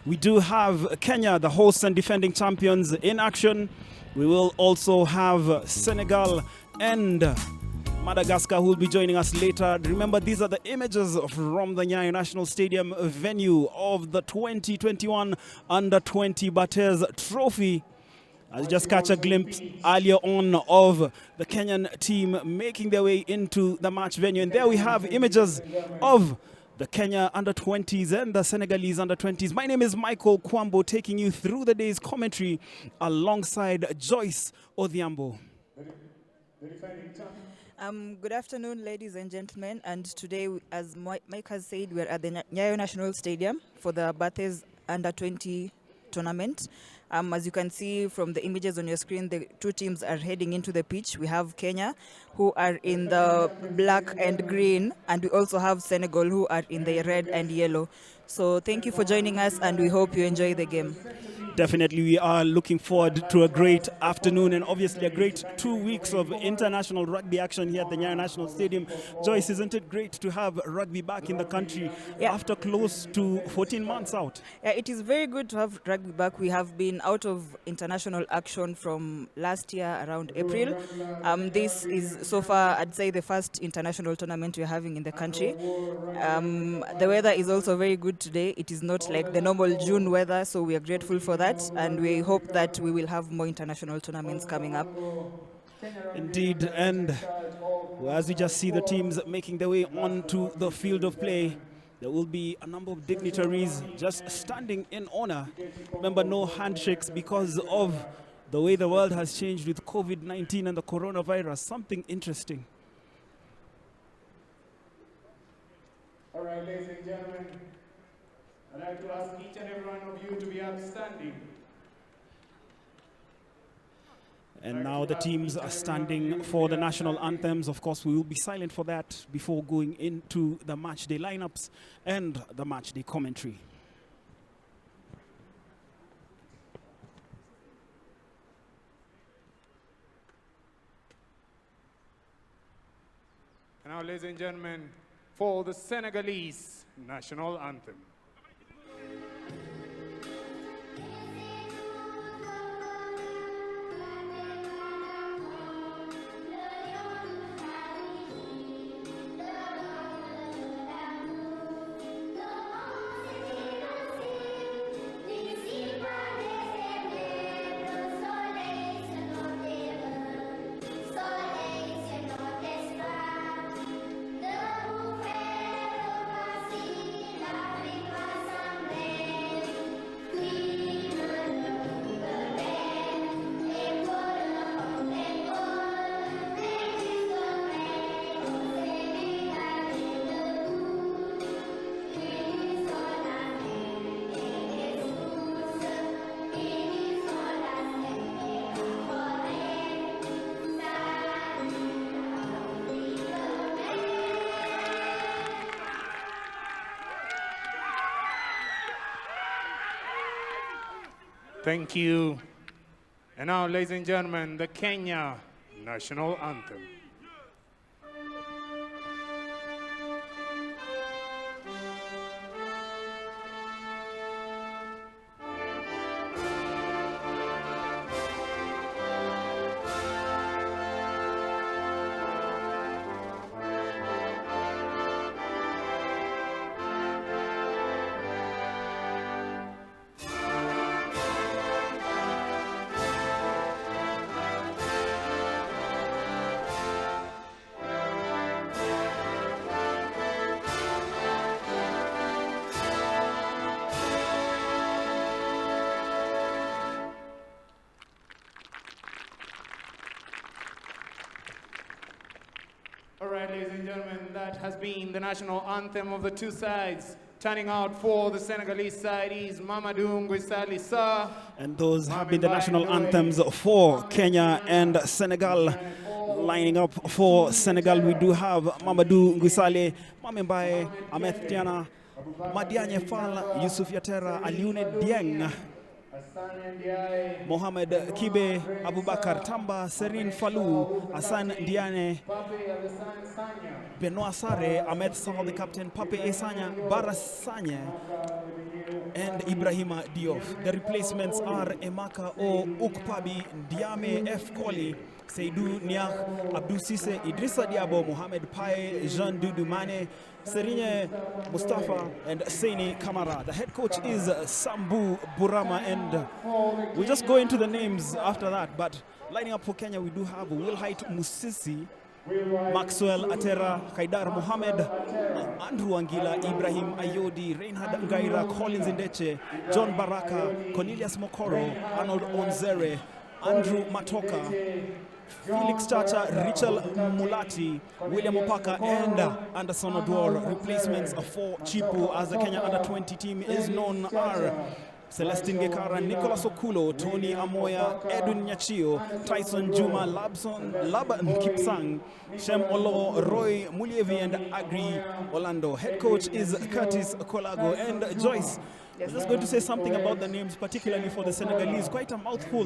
We do have Kenya, the hosts and defending champions, in action. We will also have Senegal and Madagascar, who will be joining us later. Remember, these are the images from the Nyayo National Stadium venue of the 2021 Under-20 BARTHES Trophy. As you just catch a glimpse earlier on of the Kenyan team making their way into the match venue. And there we have images of the Kenya Under-20s and the Senegalese Under-20s. My name is Michael Kwambo, taking you through the day's commentary alongside Joyce Odhiambo. Good afternoon, ladies and gentlemen. And today, as Mike has said, we're at the Nyayo National Stadium for the BARTHES Under-20 tournament. As you can see from the images on your screen, the two teams are heading into the pitch. We have Kenya, who are in the black and green, and we also have Senegal, who are in the red and yellow. So thank you for joining us, and we hope you enjoy the game. Definitely, we are looking forward to a great afternoon and obviously a great 2 weeks of international rugby action here at the Nyayo National Stadium. Joyce, isn't it great to have rugby back in the country after close to 14 months out? Yeah, it is very good to have rugby back. We have been out of international action from last year around April. This is so far, I'd say, the first international tournament we're having in the country. The weather is also very good today. It is not like the normal June weather, so we are grateful for that. And we hope that we will have more international tournaments coming up. Indeed, and as we just see the teams making their way onto the field of play, there will be a number of dignitaries just standing in honor. Remember, no handshakes because of the way the world has changed with COVID-19 and the coronavirus. Something interesting. All right, ladies and gentlemen, I'd like to ask each and every one of you to be upstanding. And now the teams are standing for the national anthems. Of course, we will be silent for that before going into the match day lineups and the match day commentary. And now, ladies and gentlemen, for the Senegalese national anthem. Thank you. And now, ladies and gentlemen, the Kenya national anthem. All right, ladies and gentlemen, that has been the national anthem of the two sides. Turning out for the Senegalese side is Mamadou Ngouissali Sarr. And those have been the national anthems for Kenya and Senegal. Lining up for Senegal, we do have Mamadou Ngouissali, Mamembaye, Ameth Tiana, Madianye Fall, Yusuf Yatera, Aliune Dieng, Mohamed Kibe, Abubakar Tamba, Serine Falou, Hassan Diane, Benoit Sare, Ahmed Sall, the captain, Pape Esanya, Baras Sanye, and Ibrahima Diouf. The replacements are Emaka O Ukpabi, Ndiame F. Koli, Seydou Niakh, Abdou Cissé, Idrissa Diabo, Mohamed Paye, Jean Doudou Mane, Serigne Mustafa, and Saini Kamara. The head coach is Sambu Burama, and we'll just go into the names after that. But lining up for Kenya, we do have Wilhite Musisi, Maxwell Atera, Haidar Mohamed, Andrew Angila, Ibrahim Ayodi, Reinhard Ngaira, Collins Indeche, John Baraka, Cornelius Mokoro, Arnold Onzere, Andrew Matoka, Felix Chacha, Richel Mulati, William Opaka, and Anderson Odwor. Replacements for Chipu as the Kenya under-20 team is known are Celestine Gekara, Nicholas Okulo, Tony Amoya, Edwin Nyachio, Tyson Juma, Laban Kipsang, Shem Olo, Roy Mulievi, and Agri Orlando. Head coach is Curtis Kolago, and Joyce. I'm just going to say something about the names, particularly for the Senegalese. Quite a mouthful,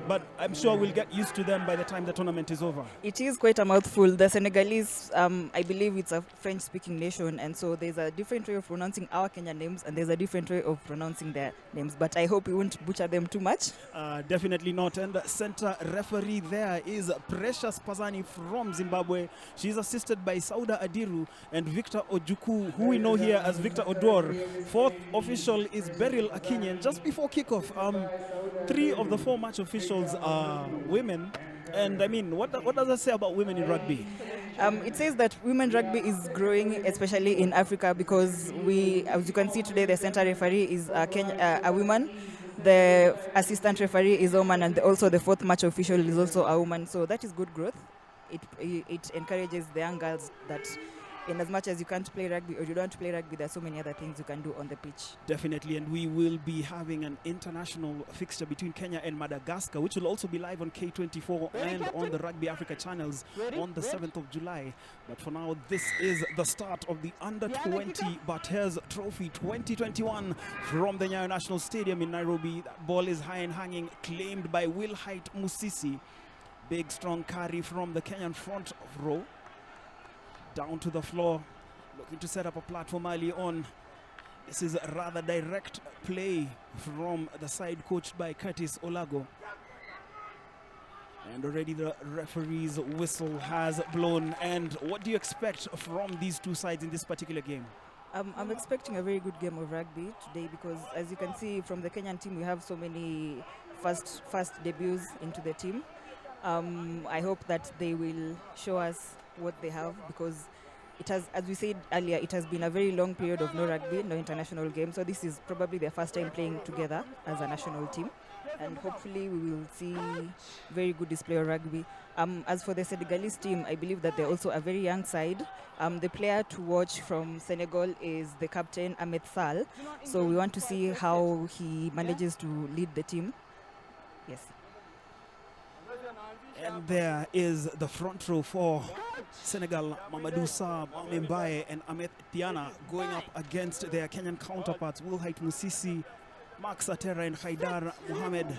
but I'm sure we'll get used to them by the time the tournament is over. It is quite a mouthful. The Senegalese, I believe it's a French-speaking nation, and so there's a different way of pronouncing our Kenyan names, and there's a different way of pronouncing their names. But I hope we won't butcher them too much. Definitely not. And the center referee there is Precious Pazani from Zimbabwe. She's assisted by Sauda Adiru and Victor Ojuku, who we know here as Victor Odwor. Fourth official is Beryl Akinyen. Just before kickoff, 3 of the 4 match officials are women. And I mean, what does that say about women in rugby? It says that women rugby is growing, especially in Africa, because as you can see today, the center referee is a woman. The assistant referee is a woman, and also the 4th match official is also a woman. So that is good growth. It encourages the young girls that in as much as you can't play rugby or you don't play rugby, there are so many other things you can do on the pitch. Definitely, and we will be having an international fixture between Kenya and Madagascar, which will also be live on K24 and on the Rugby Africa channels on the 7th of July. But for now, this is the start of the Under-20 BARTHES Trophy 2021 from the Nyayo National Stadium in Nairobi. That ball is high and hanging, claimed by Wilhite Musisi. Big, strong carry from the Kenyan front row. Down to the floor, looking to set up a platform early on. This is a rather direct play from the side coached by Curtis Olago. And already the referee's whistle has blown. And what do you expect from these two sides in this particular game? I'm expecting a very good game of rugby today because, as you can see from the Kenyan team, we have so many first debuts into the team. I hope that they will show us what they have, because it has, as we said earlier, it has been a very long period of no rugby, no international game. So this is probably their first time playing together as a national team, and hopefully we will see very good display of rugby. As for the Senegalese team, I believe that they're also a very young side. The player to watch from Senegal is the captain Ahmed Sall. So we want to see how he manages to lead the team. Yes. And there is the front row for Senegal, Mamadou Sarr, Mbaye, and Ahmed Tiana going up against their Kenyan counterparts, Wilhite Musisi, Max Atera, and Haidar Mohamed.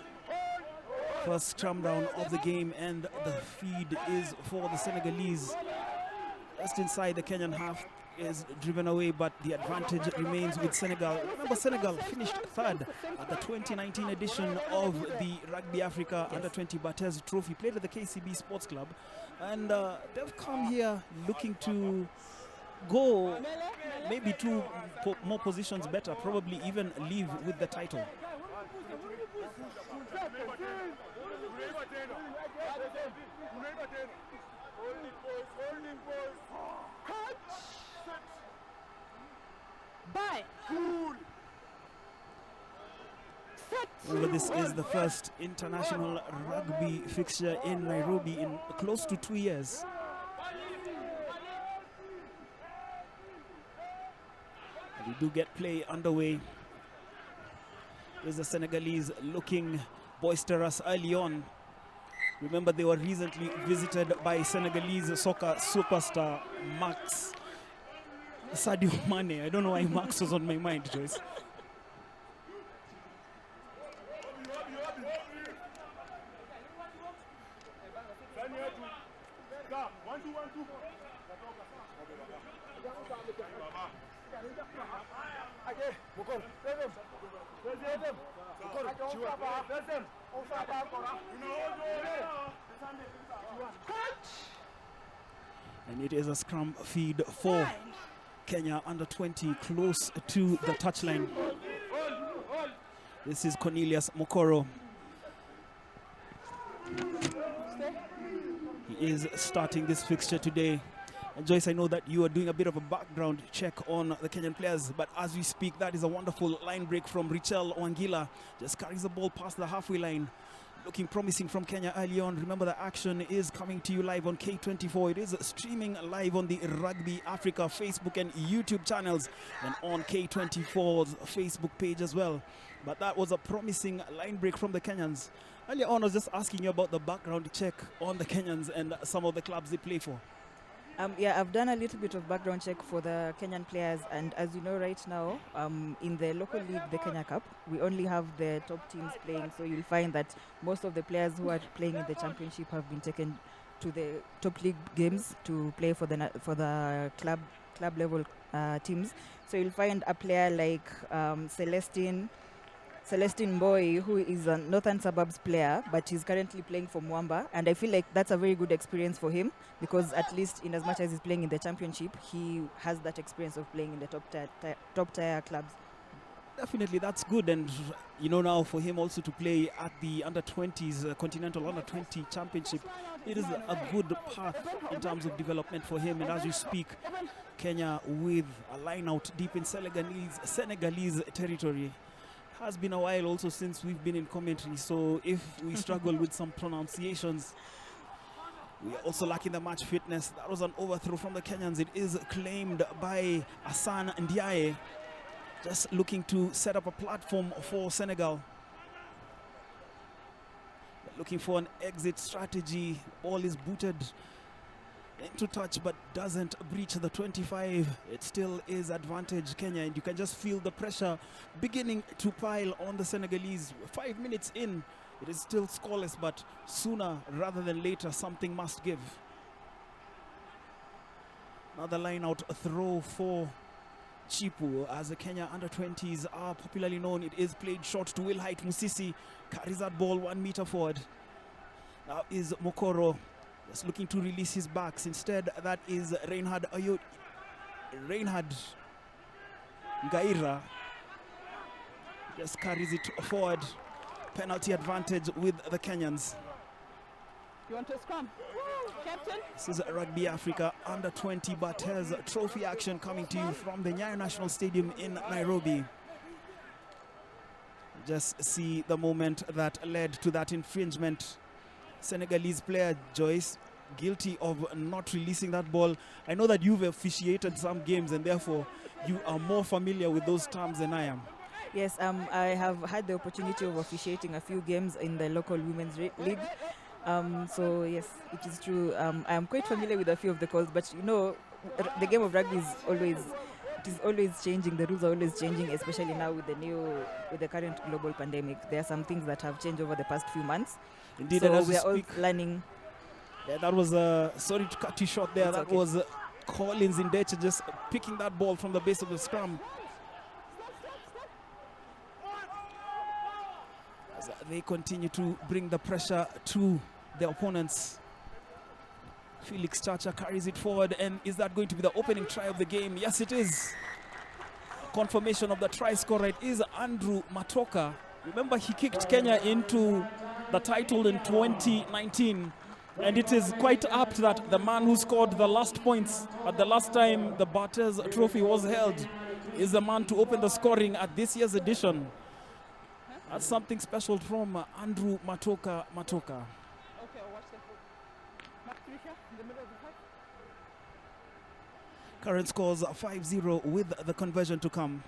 First scrum down of the game, and the feed is for the Senegalese. Just inside the Kenyan half is driven away, but the advantage remains with Senegal. Remember, Senegal finished 3rd at the 2019 edition of the Rugby Africa Under-20 BARTHES Trophy, played at the KCB Sports Club, and they've come here looking to go maybe 2 more positions better, probably even leave with the title. Well, this is the first international rugby fixture in Nairobi in close to 2 years. We do get play underway. There's the Senegalese looking boisterous early on. Remember, they were recently visited by Senegalese soccer superstar Max Sadio Mane. I don't know why Max was on my mind, Joyce. And it is a scrum feed for Kenya under 20 close to the touchline. This is Cornelius Mokoro. He is starting this fixture today. And Joyce, I know that you are doing a bit of a background check on the Kenyan players, but as we speak, that is a wonderful line break from Richel Wangila. Just carries the ball past the halfway line. Looking promising from Kenya early on. Remember, the action is coming to you live on K24. It is streaming live on the Rugby Africa Facebook and YouTube channels and on K24's Facebook page as well. But that was a promising line break from the Kenyans. Earlier on, I was just asking you about the background check on the Kenyans and some of the clubs they play for. Yeah, I've done a little bit of background check for the Kenyan players, and as you know right now, in the local league, the Kenya Cup, we only have the top teams playing, so you'll find that most of the players who are playing in the championship have been taken to the top league games to play for the club level teams. So you'll find a player like Celestine Boy, who is a Northern Suburbs player, but he's currently playing for Mwamba, and I feel like that's a very good experience for him, because at least in as much as he's playing in the championship, he has that experience of playing in the top tier clubs. Definitely, that's good. And you know, now for him also to play at the under-20s Continental Under-20 Championship, it is a good path in terms of development for him. And as we speak, Kenya with a line out deep in Senegalese territory. Has been a while also since we've been in commentary, so if we struggle with some pronunciations, we are also lacking the match fitness. That was an overthrow from the Kenyans. It is claimed by Hassan Ndiaye, just looking to set up a platform for Senegal. Looking for an exit strategy. Ball is booted into touch but doesn't breach the 25. It still is advantage Kenya, and you can just feel the pressure beginning to pile on the Senegalese. 5 minutes in, it is still scoreless, but sooner rather than later something must give. Another line out throw for Chipu, as the Kenya under-20s are popularly known. It is played short to Will Height. Musisi carries that ball 1 meter forward. Now is Mokoro just looking to release his backs. Instead, that is Reinhard Ngaira. Just carries it forward. Penalty advantage with the Kenyans. You want to scrum, Captain? This is Rugby Africa under-20 BARTHES trophy action coming to you from the Nyayo National Stadium in Nairobi. Just see the moment that led to that infringement. Senegalese player Joyce guilty of not releasing that ball. I know that you've officiated some games and therefore you are more familiar with those terms than I am. Yes, I have had the opportunity of officiating a few games in the local women's league. So yes, it is true. I am quite familiar with a few of the calls, but you know, the game of rugby is always changing. The rules are always changing, especially now with the current global pandemic. There are some things that have changed over the past few months. Indeed, so and we are all learning. Yeah, that was sorry to cut you short there. That was Collins Indeche just picking that ball from the base of the scrum. As they continue to bring the pressure to their opponents. Felix Chacha carries it forward, and is that going to be the opening try of the game? Yes, it is. Confirmation of the try scorer. It is Andrew Matoka. Remember, he kicked Kenya into the title in 2019, and it is quite apt that the man who scored the last points at the last time the BARTHES trophy was held is the man to open the scoring at this year's edition. That's something special from Andrew Matoka. Okay, I'll watch that. Mark Trisha in the middle of the pack. Current scores 5-0 with the conversion to come.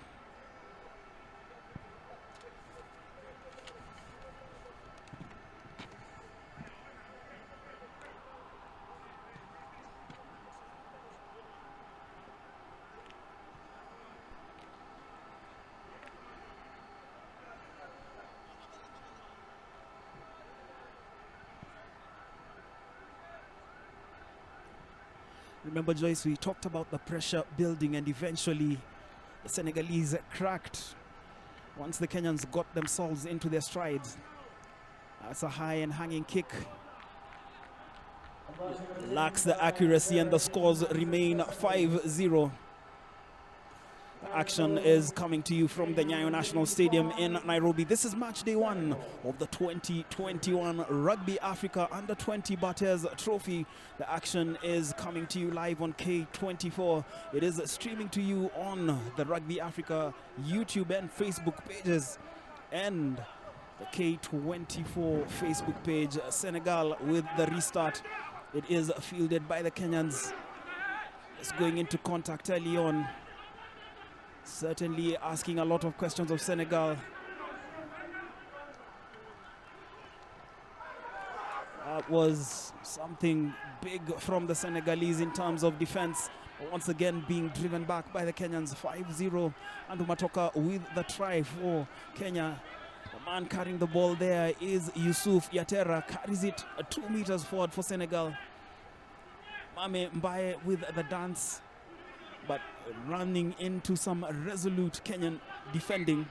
Remember, Joyce, we talked about the pressure building and eventually The Senegalese cracked once the Kenyans got themselves into their strides. That's a high and hanging kick. Lacks the accuracy, and the scores remain 5-0. The action is coming to you from the Nyayo National Stadium in Nairobi. This is match day 1 of the 2021 Rugby Africa Under-20 BARTHES Trophy. The action is coming to you live on K24. It is streaming to you on the Rugby Africa YouTube and Facebook pages, and the K24 Facebook page. Senegal with the restart. It is fielded by the Kenyans. It's going into contact early on. Certainly asking a lot of questions of Senegal. That was something big from the Senegalese in terms of defense. Once again being driven back by the Kenyans. 5-0. Andrew Matoka with the try for Kenya. The man carrying the ball there is Yusuf Yatera. Carries it 2 meters forward for Senegal. Mame Mbaye with the dance, but running into some resolute Kenyan defending.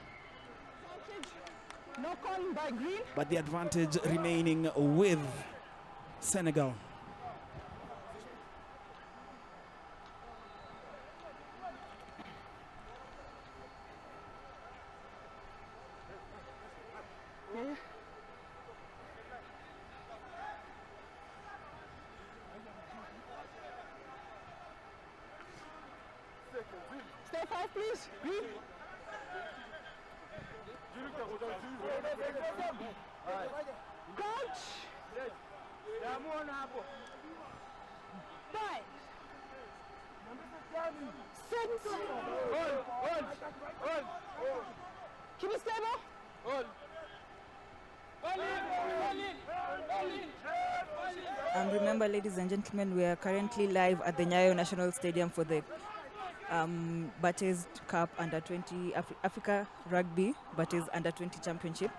No calling by green. But the advantage remaining with Senegal. Stay 5, please. Green. Coach. 5. 6. Keep it stable. And remember, ladies and gentlemen, we are currently live at the Nyayo National Stadium for the BARTHES Cup Under-20 Africa Rugby BARTHES Under-20 Championship.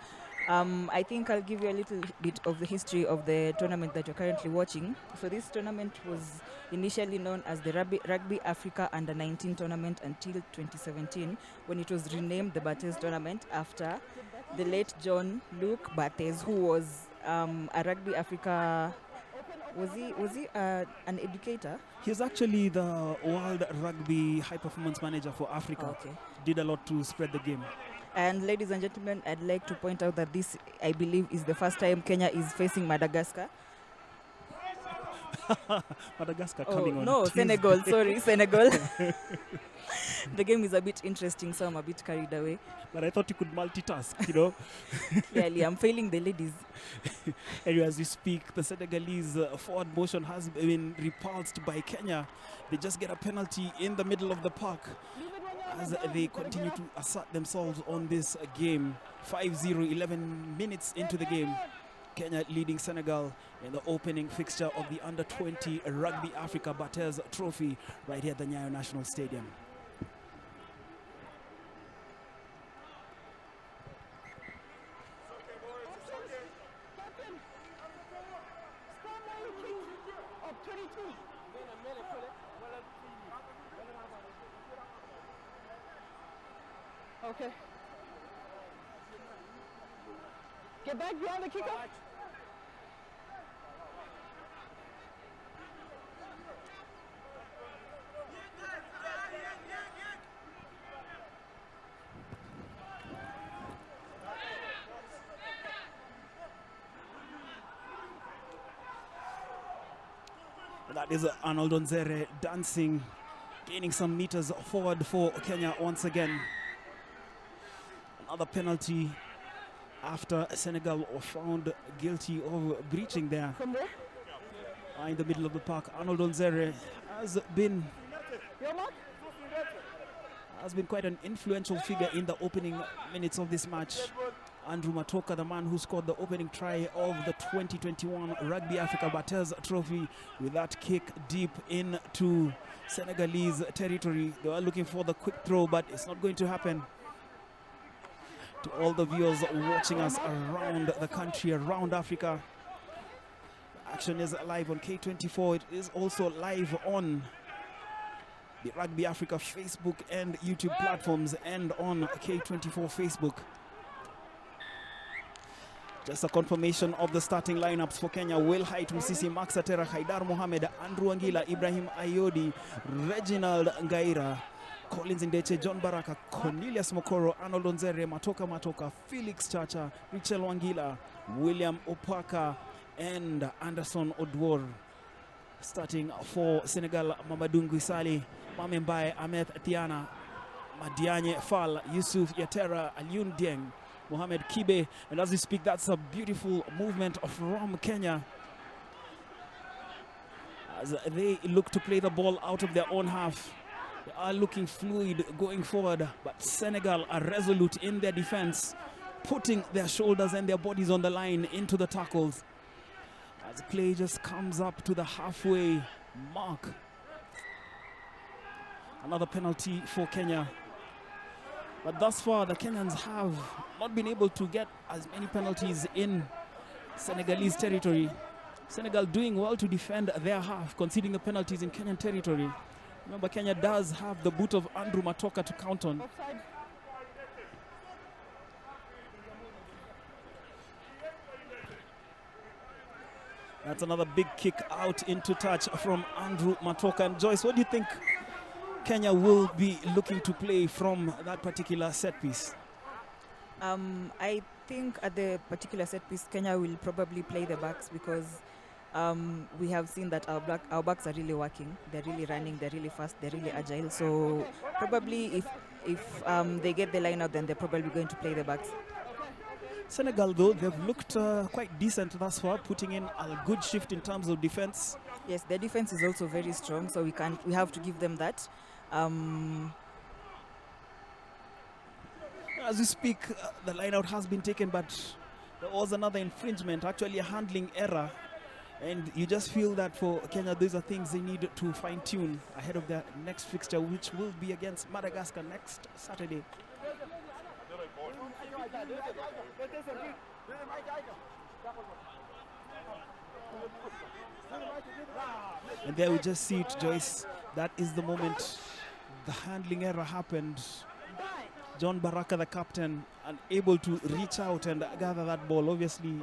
I think I'll give you a little bit of the history of the tournament that you're currently watching. So this tournament was initially known as the Rugby Africa Under-19 Tournament until 2017, when it was renamed the BARTHES Tournament after the late John Luke Barthes, who was a Rugby Africa. Was he an educator? He's actually the World Rugby High Performance Manager for Africa. Okay. Did a lot to spread the game. And ladies and gentlemen, I'd like to point out that this, I believe, is the first time Kenya is facing Madagascar. Madagascar coming on. No, Tuesday. Senegal. Sorry, Senegal. The game is a bit interesting, so I'm a bit carried away. But I thought you could multitask, you know. Clearly, I'm failing the ladies. Anyway, as we speak, the Senegalese forward motion has been repulsed by Kenya. They just get a penalty in the middle of the park as they continue to assert themselves on this game. 5-0, 11 minutes into the game. Kenya leading Senegal in the opening fixture of the Under-20 Rugby Africa BARTHES Trophy right here at the Nyayo National Stadium. Okay. Get back behind the kicker. That is Arnold Onzere dancing, gaining some meters forward for Kenya once again. Another penalty after Senegal were found guilty of breaching there From there. in the middle of the park. Arnold Onzere has been quite an influential figure in the opening minutes of this match. Andrew Matoka, the man who scored the opening try of the 2021 Rugby Africa BARTHES Trophy with that kick deep into Senegalese territory. They were looking for the quick throw, but it's not going to happen. To all the viewers watching us around the country, around Africa, the action is live on K24. It is also live on the Rugby Africa Facebook and YouTube platforms and on K24 Facebook. Just a confirmation of the starting lineups for Kenya: Will Height, Musisi, Max Atera, Haidar Mohamed, Andrew Angila, Ibrahim Ayodi, Reginald Ngaira, Collins Indeche, John Baraka, Cornelius Mokoro, Arnold Onzere, Matoka, Felix Chacha, Richel Wangila, William Opaka, and Anderson Odwor. Starting for Senegal: Mamadou Nguisali, Mamembaye, Ahmed Tiana, Madianye Fall, Yusuf Yatera, Aliun Dieng, Mohamed Kibe. And as we speak, that's a beautiful movement from Kenya as they look to play the ball out of their own half. They are looking fluid going forward, but Senegal are resolute in their defense, putting their shoulders and their bodies on the line into the tackles. As play just comes up to the halfway mark. Another penalty for Kenya. But thus far, the Kenyans have not been able to get as many penalties in Senegalese territory. Senegal doing well to defend their half, conceding the penalties in Kenyan territory. Remember, Kenya does have the boot of Andrew Matoka to count on. Offside. That's another big kick out into touch from Andrew Matoka. And Joyce, what do you think Kenya will be looking to play from that particular set piece? I think at the particular set piece, Kenya will probably play the backs because we have seen that our backs are really working. They're really running, they're really fast, they're really agile. So probably if they get the line out, then they're probably going to play the backs. Senegal, though, they've looked quite decent thus far, putting in a good shift in terms of defense. Yes, their defense is also very strong, so we have to give them that. As we speak, the line out has been taken, but there was another infringement, actually a handling error. And you just feel that for Kenya, these are things they need to fine-tune ahead of their next fixture, which will be against Madagascar next Saturday. And there we just see it, Joyce. That is the moment the handling error happened. John Baraka, the captain, unable to reach out and gather that ball, obviously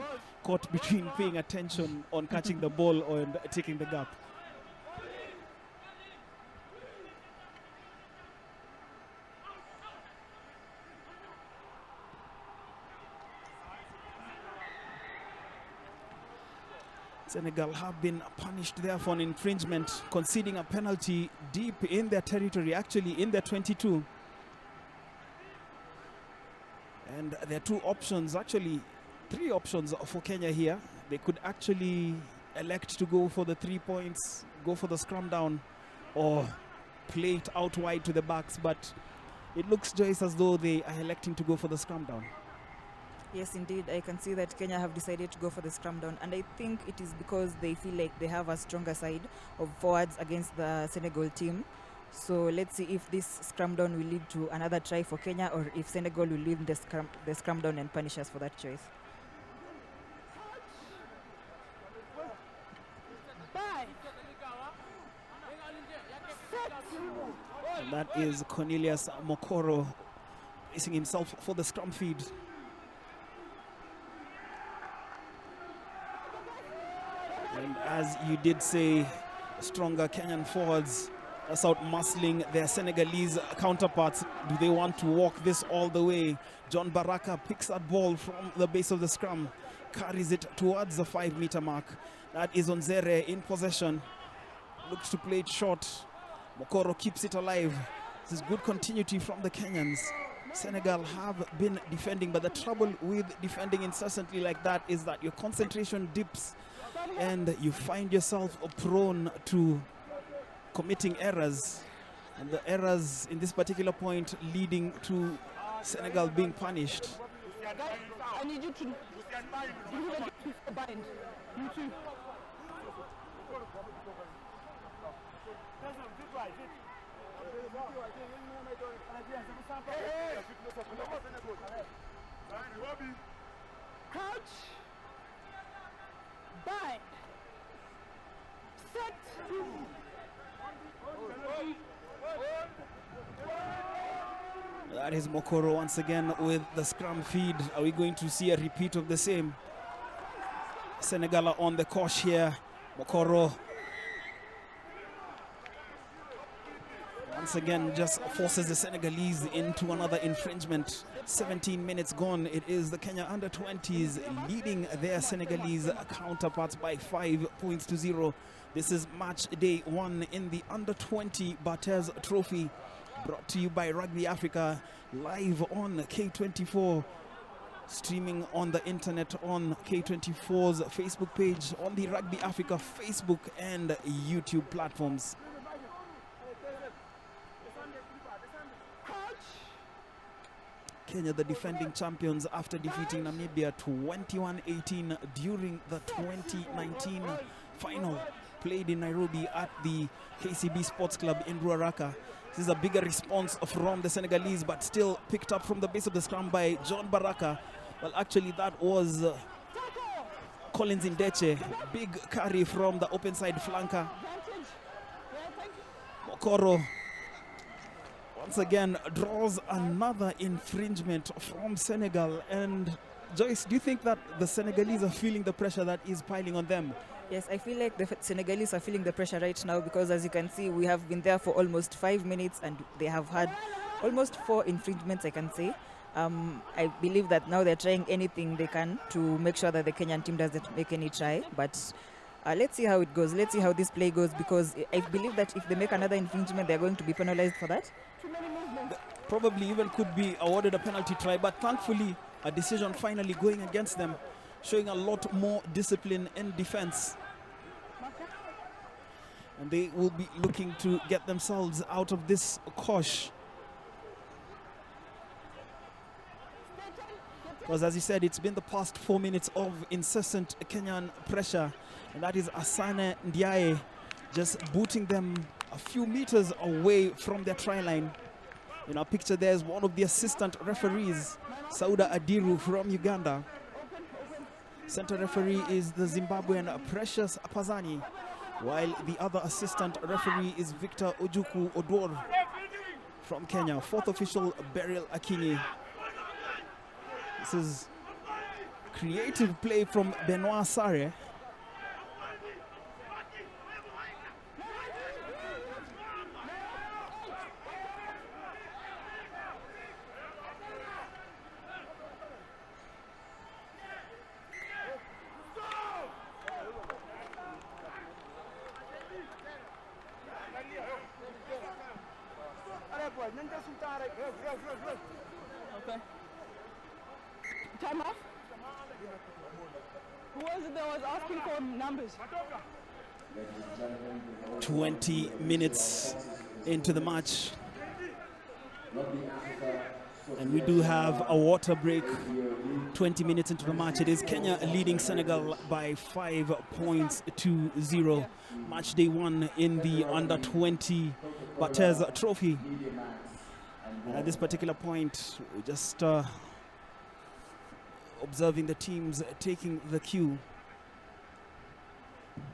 caught between paying attention on catching the ball and taking the gap. Senegal have been punished there for an infringement, conceding a penalty deep in their territory, actually in their 22. And there are two options, actually three options for Kenya here. They could actually elect to go for the 3 points, go for the scrum down, or play it out wide to the backs. But it looks, Joyce, as though they are electing to go for the scrum down. Yes, indeed. I can see that Kenya have decided to go for the scrum down, and I think it is because they feel like they have a stronger side of forwards against the Senegal team. So let's see if this scrum down will lead to another try for Kenya, or if Senegal will leave the scrum down and punish us for that choice. And that is Cornelius Mokoro placing himself for the scrum feed. And as you did say, stronger Kenyan forwards that's out muscling their Senegalese counterparts. Do they want to walk this all the way? John Baraka picks that ball from the base of the scrum, carries it towards the 5-meter mark. That is Onzere in possession. Looks to play it short. Mokoro keeps it alive. This is good continuity from the Kenyans. Senegal have been defending, but the trouble with defending incessantly like that is that your concentration dips and you find yourself prone to committing errors, and the errors in this particular point leading to Senegal being punished. I need you to bind. You too. Crouch. Bind. Set. That is Mokoro once again with the scrum feed. Are we going to see a repeat of the same? Senegal are on the course here. Mokoro once again just forces the Senegalese into another infringement. 17 minutes gone. It is the Kenya under-20s leading their Senegalese counterparts by 5 points to 0. This is match day 1 in the under-20 BARTHES trophy, brought to you by Rugby Africa, live on K24, streaming on the internet on K24's Facebook page, on the Rugby Africa Facebook and YouTube platforms. Kenya, the defending champions, after defeating Namibia 21-18 during the 2019 final played in Nairobi at the KCB Sports Club in Ruaraka. This is a bigger response from the Senegalese, but still picked up from the base of the scrum by John Baraka. Well, actually, that was Collins Indeche. Big carry from the open side flanker. Mokoro once again draws another infringement from Senegal. And Joyce, do you think that the Senegalese are feeling the pressure that is piling on them? Yes, I feel like the Senegalese are feeling the pressure right now because, as you can see, we have been there for almost 5 minutes and they have had almost 4 infringements, I can say. I believe that now they're trying anything they can to make sure that the Kenyan team doesn't make any try. But let's see how it goes. Let's see how this play goes, because I believe that if they make another infringement, they're going to be penalized for that. Probably even could be awarded a penalty try, but thankfully a decision finally going against them, showing a lot more discipline in defense. And they will be looking to get themselves out of this kosh. Because as you said, it's been the past 4 minutes of incessant Kenyan pressure. And that is Asane Ndiaye just booting them a few meters away from their try line. In our picture, there's one of the assistant referees, Sauda Adiru from Uganda. Center referee is the Zimbabwean Precious Apazani, while the other assistant referee is Victor Ojuku Odor from Kenya. Fourth official, Beryl Akinyi. This is creative play from Benoit Sare. Okay. Time off? Who was it that was asking for numbers? 20 minutes into the match. And we do have a water break 20 minutes into the match. It is Kenya leading Senegal by 5 points to 0. Match day 1 in the under-20 BARTHES trophy. And at this particular point, we're just observing the teams taking the cue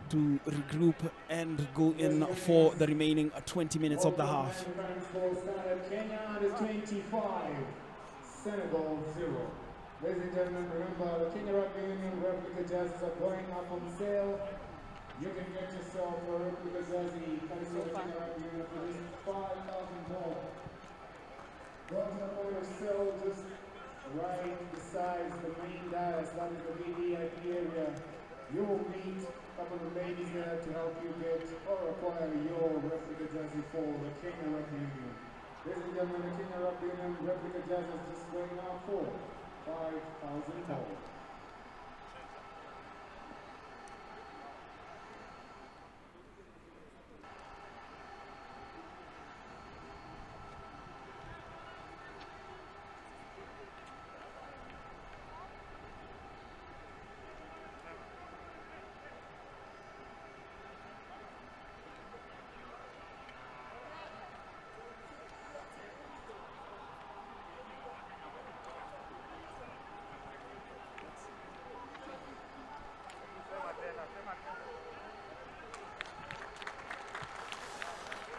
to regroup and go in for the remaining 20 minutes of the half. Kenya under 25, Senegal 0. Ladies and gentlemen, remember the Kenya Rugby Union replica jerseys are going up on sale. You can get yourself a replica jersey courtesy of the Kenya Rugby Union for just 5,000 more. Go to the point of sale just right beside the main dais, that is the VIP area. You will meet a couple of ladies there to help you get or acquire your replica jersey for the Kenya Rugby Union. Ladies and gentlemen, the Kenya Rugby Union replica jersey is just going out for 5,000 more.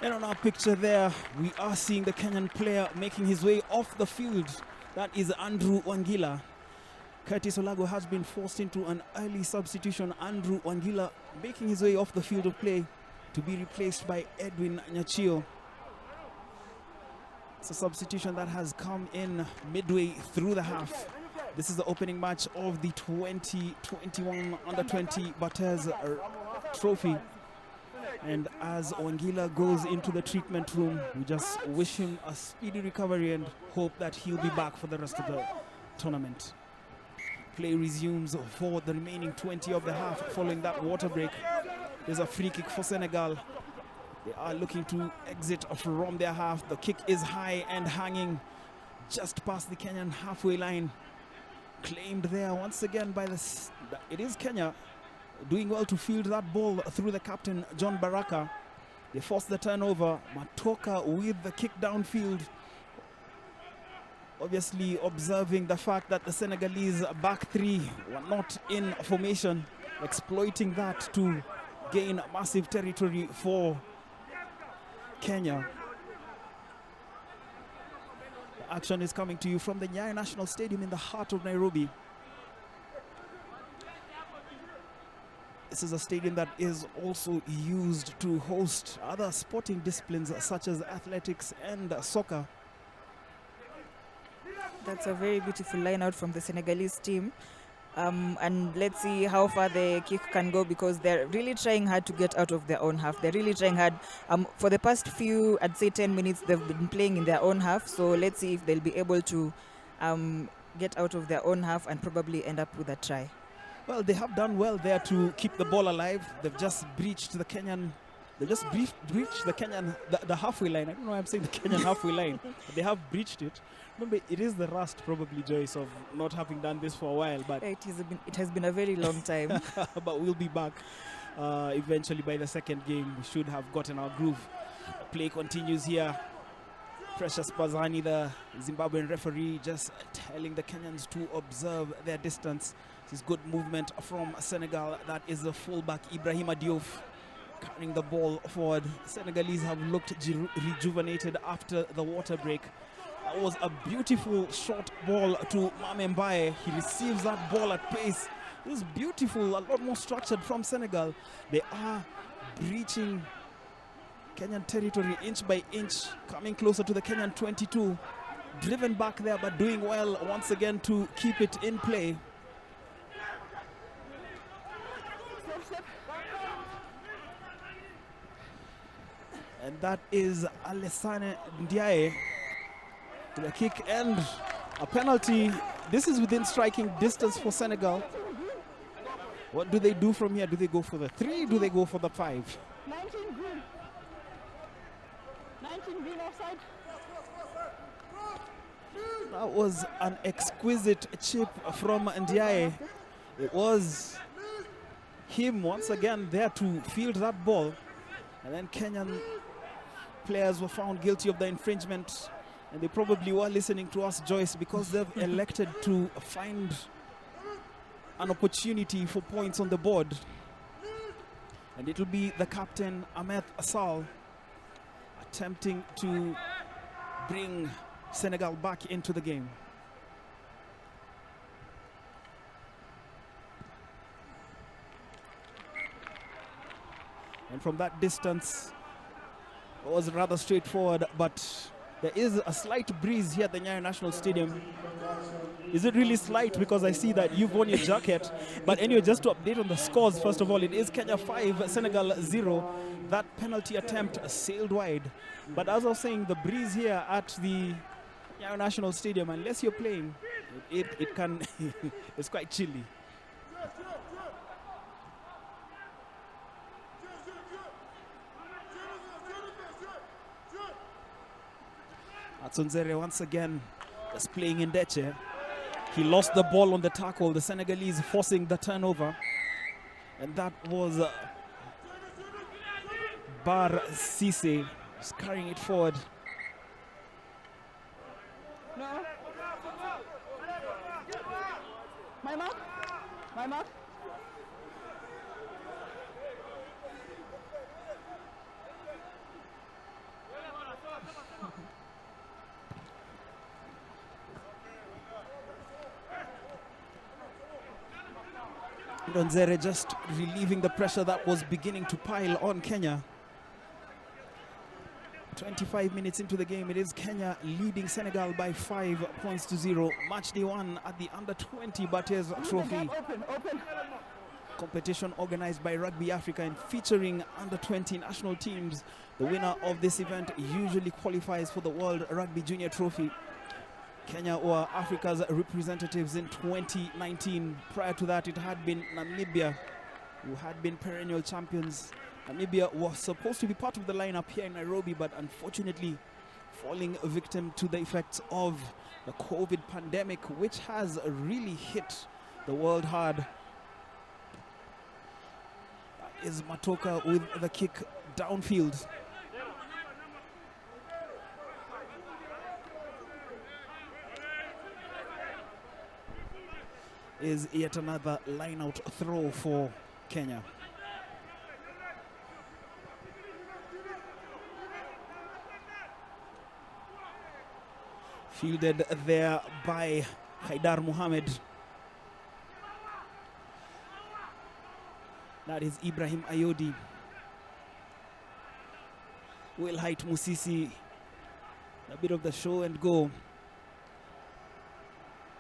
And on our picture there, we are seeing the Kenyan player making his way off the field. That is Andrew Wangila. Curtis Olago has been forced into an early substitution. Andrew Wangila making his way off the field of play to be replaced by Edwin Nyachio. It's a substitution that has come in midway through the half. This is the opening match of the 2021 Under-20 BARTHES trophy. And as Wangila goes into the treatment room, we just wish him a speedy recovery and hope that he'll be back for the rest of the tournament. Play resumes for the remaining 20 of the half following that water break. There's a free kick for Senegal. They are looking to exit from their half. The kick is high and hanging just past the Kenyan halfway line. Claimed there once again by it is Kenya doing well to field that ball through the captain, John Baraka. They force the turnover. Matoka with the kick downfield. Obviously observing the fact that the Senegalese back three were not in formation, exploiting that to gain massive territory for Kenya. The action is coming to you from the Nyayo National Stadium in the heart of Nairobi. This is a stadium that is also used to host other sporting disciplines such as athletics and soccer. That's a very beautiful line out from the Senegalese team. And let's see how far the kick can go, because they're really trying hard to get out of their own half. They're really trying hard. For the past few, I'd say 10 minutes, they've been playing in their own half. So let's see if they'll be able to get out of their own half and probably end up with a try. Well, they have done well there to keep the ball alive. They've just breached the Kenyan. They just breached the Kenyan, the halfway line. I don't know why I'm saying the Kenyan halfway line. They have breached it. Remember, it is the rust probably, Joyce, of not having done this for a while. But it has been a very long time. But we'll be back eventually by the second game. We should have gotten our groove. Play continues here. Precious Pazani, the Zimbabwean referee, just telling the Kenyans to observe their distance. This is good movement from Senegal. That is the fullback Ibrahima Diouf carrying the ball forward. Senegalese have looked rejuvenated after the water break. That was a beautiful short ball to Mame Mbaye. He receives that ball at pace. It was beautiful, a lot more structured from Senegal. They are breaching Kenyan territory inch by inch, coming closer to the Kenyan 22. Driven back there, but doing well once again to keep it in play. And that is Alessane Ndiaye to the kick and a penalty. This is within striking distance for Senegal. What do they do from here? Do they go for the 3? Do they go for the 5? 19 green. 19 green offside. That was an exquisite chip from Ndiaye. It was him once again there to field that ball. And then Kenyan players were found guilty of the infringement. And they probably were listening to us, Joyce, because they've elected to find an opportunity for points on the board. And it will be the captain, Ahmed Assal, attempting to bring Senegal back into the game. And from that distance, it was rather straightforward, but there is a slight breeze here at the Nyayo National Stadium. Is it really slight? Because I see that you've worn your jacket. But anyway, just to update on the scores, first of all, it is Kenya 5, Senegal 0. That penalty attempt sailed wide. But as I was saying, the breeze here at the Nyayo National Stadium, unless you're playing, it can, it's quite chilly. Atsonzere once again just playing in Deche. He lost the ball on the tackle. The Senegalese forcing the turnover. And that was Bar Cisse just carrying it forward. No. My mark. My mark. Ndonzere just relieving the pressure that was beginning to pile on Kenya. 25 minutes into the game, it is Kenya leading Senegal by 5-0. Match day 1 at the Under-20 BARTHES Trophy. Competition organized by Rugby Africa and featuring Under-20 national teams. The winner of this event usually qualifies for the World Rugby Junior Trophy. Kenya were Africa's representatives in 2019. Prior to that, it had been Namibia, who had been perennial champions. Namibia was supposed to be part of the lineup here in Nairobi, but unfortunately falling victim to the effects of the COVID pandemic, which has really hit the world hard. That is Matoka with the kick downfield. Is yet another line-out throw for Kenya. Fielded there by Haidar Mohamed. That is Ibrahim Ayodi. Will Height Musisi. A bit of the show and go.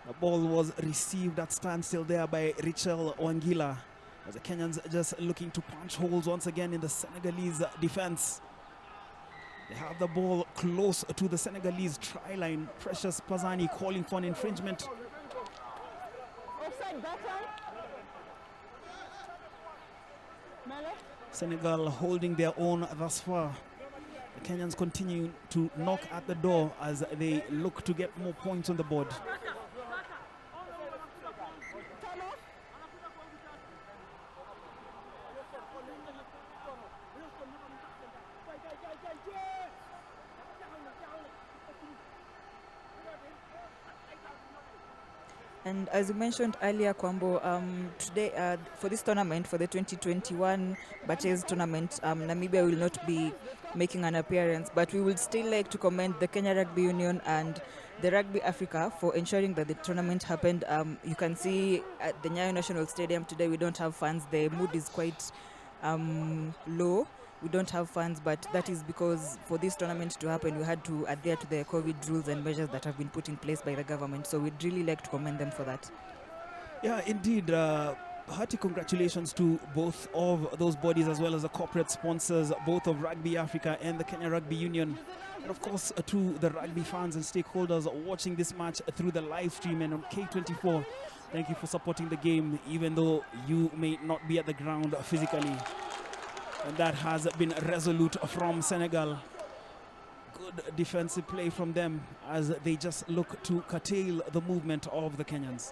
The ball was received at standstill there by Richel Wangila, as the Kenyans just looking to punch holes once again in the Senegalese defense. They have the ball close to the Senegalese try line. Precious Pazani calling for an infringement. Senegal holding their own thus far. The Kenyans continue to knock at the door as they look to get more points on the board. And as you mentioned earlier, Kwambo, today for this tournament, for the 2021 BARTHES tournament, Namibia will not be making an appearance, but we would still like to commend the Kenya Rugby Union and the Rugby Africa for ensuring that the tournament happened. You can see at the Nyayo National Stadium today, we don't have fans. The mood is quite low. We don't have fans, but that is because for this tournament to happen, we had to adhere to the COVID rules and measures that have been put in place by the government. So we'd really like to commend them for that. Yeah, indeed. Hearty congratulations to both of those bodies, as well as the corporate sponsors, both of Rugby Africa and the Kenya Rugby Union. And of course, to the rugby fans and stakeholders watching this match through the live stream and on K24. Thank you for supporting the game, even though you may not be at the ground physically. And that has been resolute from Senegal. Good defensive play from them as they just look to curtail the movement of the Kenyans.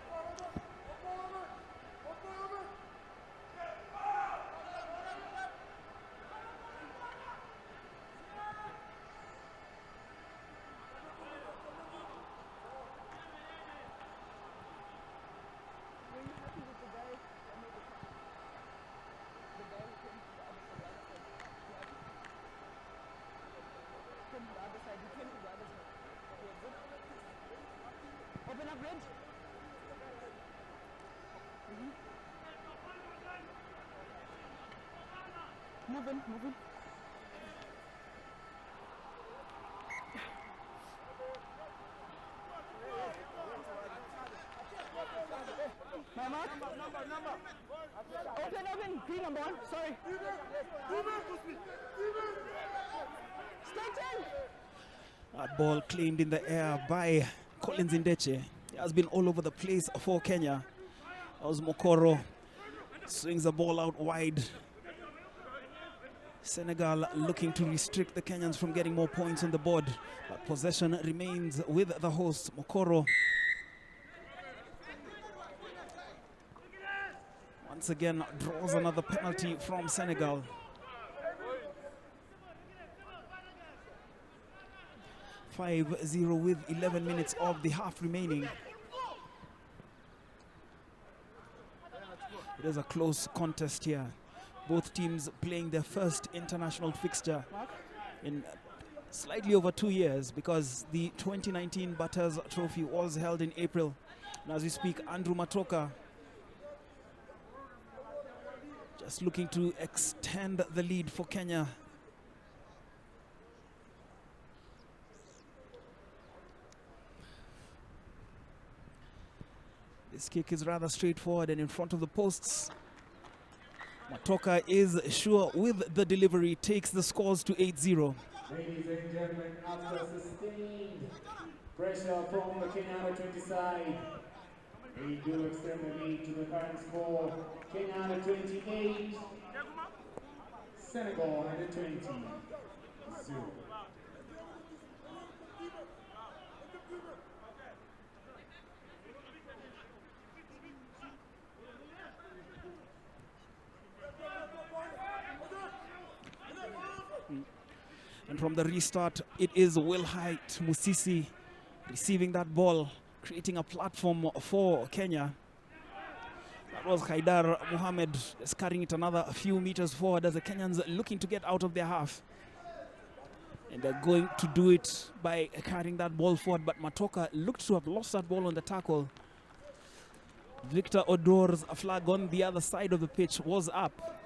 Open up, Red. Move in, move in. My mark. Number. Open. Green number 1. Sorry. Straight in. That ball claimed in the air by Collins Indeche. He has been all over the place for Kenya. That was Mokoro. Swings the ball out wide. Senegal looking to restrict the Kenyans from getting more points on the board. But possession remains with the host, Mokoro. Once again, draws another penalty from Senegal. 5-0 with 11 minutes of the half remaining. It is a close contest here. Both teams playing their first international fixture in slightly over 2 years, because the 2019 BARTHES Trophy was held in April. And as we speak, Andrew Matoka Just looking to extend the lead for Kenya. This kick is rather straightforward and in front of the posts. Matoka is sure with the delivery, takes the scores to 8-0. Ladies and gentlemen, after sustained pressure from the Kenya under 20 side, we do extend the lead to the current score. Kenya under 28, Senegal under 20, 0. And from the restart, it is Will Height Musisi receiving that ball, creating a platform for Kenya. That was Haidar Mohamed just carrying it another few meters forward as the Kenyans looking to get out of their half. And they're going to do it by carrying that ball forward, but Matoka looked to have lost that ball on the tackle. Victor Odor's flag on the other side of the pitch was up.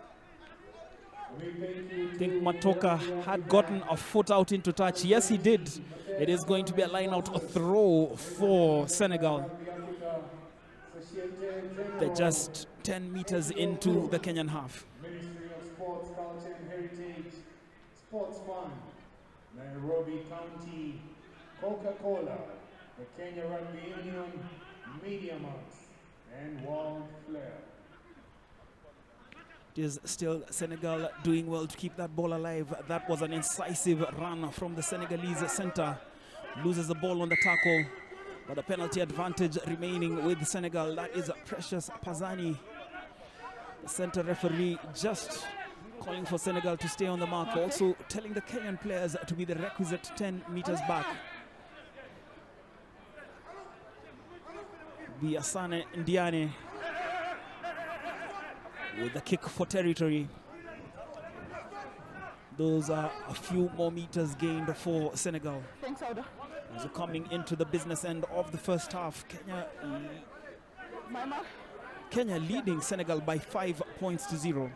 I think Matoka had gotten a foot out into touch. Yes, he did. It is going to be a line-out throw for Senegal. They're just 10 meters into the Kenyan half. Ministry of Sports, Culture and Heritage, Sports Fund, Nairobi County, Coca-Cola, the Kenya Rugby Union, Media Max, and World Flair. It is still Senegal doing well to keep that ball alive. That was an incisive run from the Senegalese center. Loses the ball on the tackle, but a penalty advantage remaining with Senegal. That is Precious Pazani, the center referee, just calling for Senegal to stay on the mark. Also telling the Kenyan players to be the requisite 10 meters back. The Asane Ndiane with the kick for territory. Those are a few more meters gained for Senegal. Thanks, Auda. As we're coming into the business end of the first half, Kenya leading Senegal by 5 points to 0.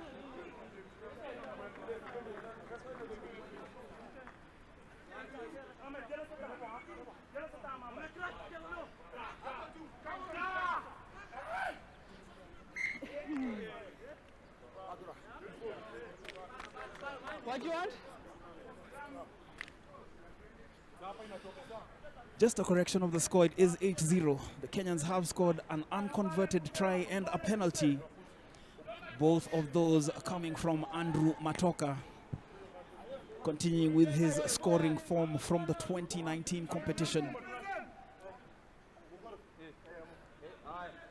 What do you want? Just a correction of the score, it is 8-0. The Kenyans have scored an unconverted try and a penalty. Both of those coming from Andrew Matoka, continuing with his scoring form from the 2019 competition.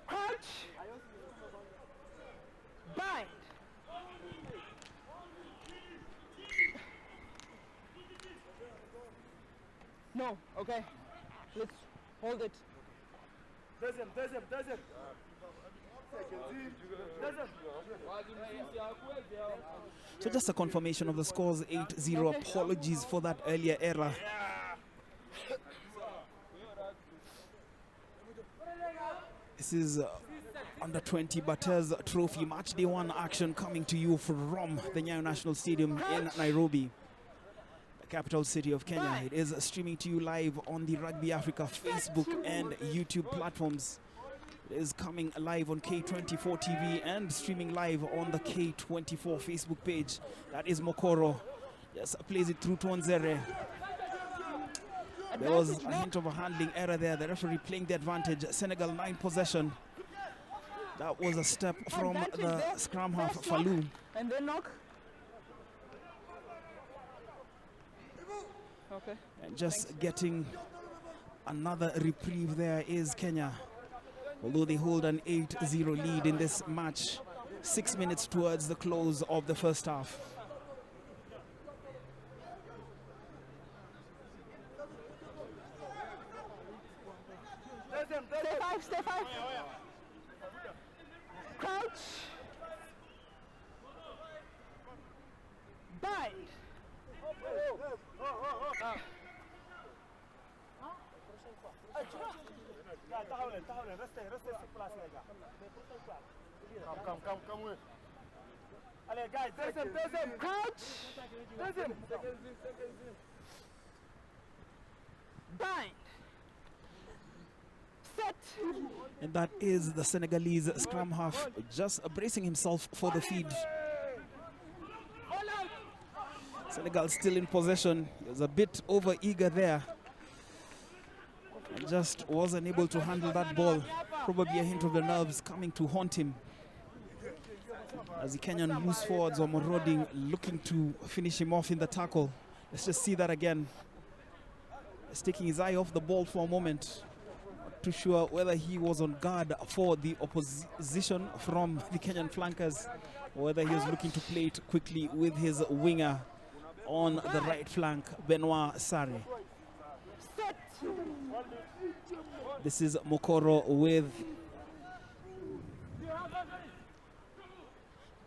Punch! Bind! No, okay. Let's hold it. So just a confirmation of the scores, 8-0. Apologies for that earlier error. This is under 20 BARTHES Trophy Match Day 1 action coming to you from the Nyayo National Stadium in Nairobi, the capital city of Kenya. It is streaming to you live on the Rugby Africa Facebook and YouTube platforms. It is coming live on K24 TV and streaming live on the K24 Facebook page. That is Mokoro. Yes, plays it through to Onzere. There was a hint of a handling error there. The referee playing the advantage. Senegal 9 possession. That was a step from the scrum half, Falou. And then knock. Okay. And just getting another reprieve there is Kenya. Although they hold an 8-0 lead in this match, 6 minutes towards the close of the first half. Stay five, stay five. Crouch. Bind. Crouch. Bind. Set. And that is the Senegalese scrum half just bracing himself for the feed. All out. Senegal still in possession. He was a bit over eager there. And just wasn't able to handle that ball. Probably a hint of the nerves coming to haunt him. As the Kenyan loose forwards are marauding, looking to finish him off in the tackle. Let's just see that again. He's taking his eye off the ball for a moment. Not too sure whether he was on guard for the opposition from the Kenyan flankers, or whether he was looking to play it quickly with his winger on the right flank, Benoit Sarre. This is Mokoro with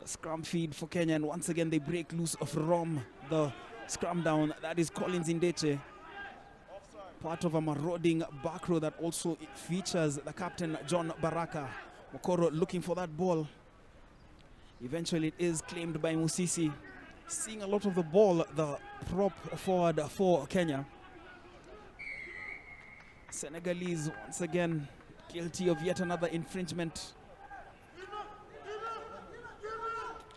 the scrum feed for Kenya, and once again they break loose from the scrum down. That is Collins Indeche, part of a marauding back row that also features the captain John Baraka. Mokoro looking for that ball. Eventually it is claimed by Musisi. Seeing a lot of the ball, the prop forward for Kenya. Senegalese once again guilty of yet another infringement.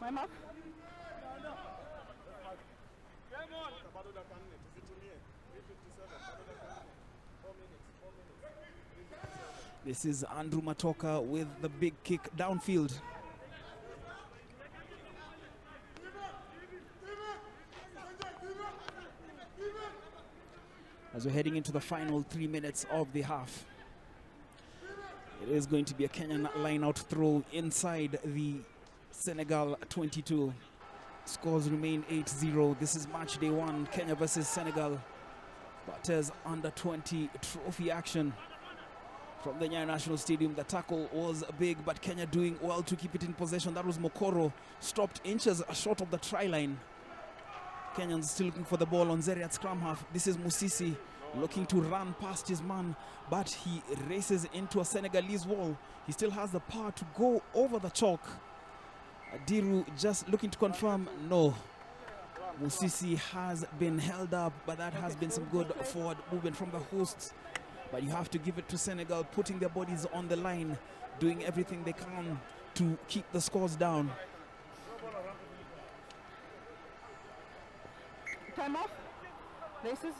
My mark. This is Andrew Matoka with the big kick downfield. As we're heading into the final 3 minutes of the half. It is going to be a Kenyan line-out throw inside the Senegal 22. Scores remain 8-0. This is match day 1, Kenya versus Senegal. BARTHES under 20 trophy action from the Nyayo National Stadium. The tackle was big, but Kenya doing well to keep it in possession. That was Mokoro, stopped inches short of the try line. Kenyans still looking for the ball on Zeri at scrum half. This is Musisi looking to run past his man, but he races into a Senegalese wall. He still has the power to go over the chalk. Adiru just looking to confirm, no. Musisi has been held up, but that has been some good forward movement from the hosts. But you have to give it to Senegal, putting their bodies on the line, doing everything they can to keep the scores down. Time off. Races.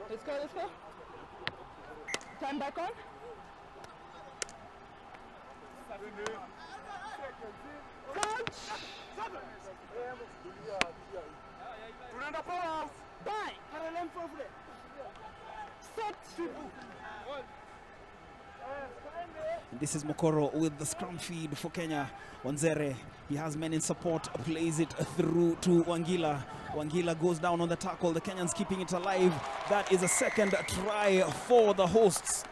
Let's go, let's go. Time back on. Crouch. Bind. Set. This is Mokoro with the scrum feed for Kenya. Wanzere, he has men in support, plays it through to Wangila. Wangila goes down on the tackle. The Kenyans keeping it alive. That is a second try for the hosts.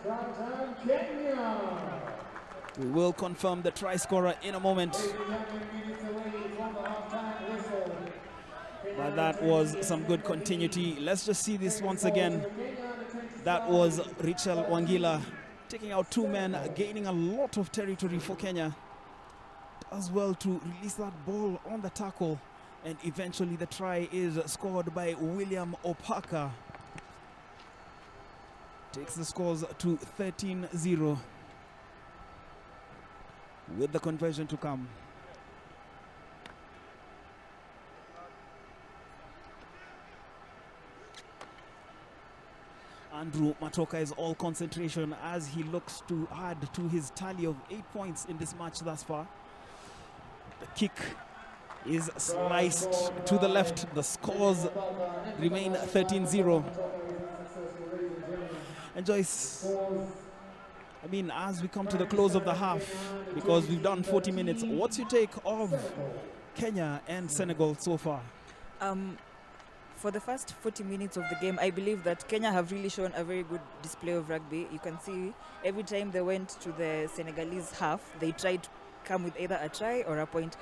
Time, Kenya! We will confirm the try scorer in a moment. But that was some good continuity. Let's just see this once again. That was Richel Wangila taking out 2 men, gaining a lot of territory for Kenya. Does well to release that ball on the tackle. And eventually the try is scored by William Opaka. Takes the scores to 13-0. With the conversion to come. Andrew Matoka is all concentration as he looks to add to his tally of 8 points in this match thus far. The kick is sliced to the left. The scores remain 13-0. And Joyce, I mean, as we come to the close of the half, because we've done 40 minutes, what's your take of Kenya and Senegal so far? For the first 40 minutes of the game, I believe that Kenya have really shown a very good display of rugby. You can see every time they went to the Senegalese half, they tried to come with either a try or a point.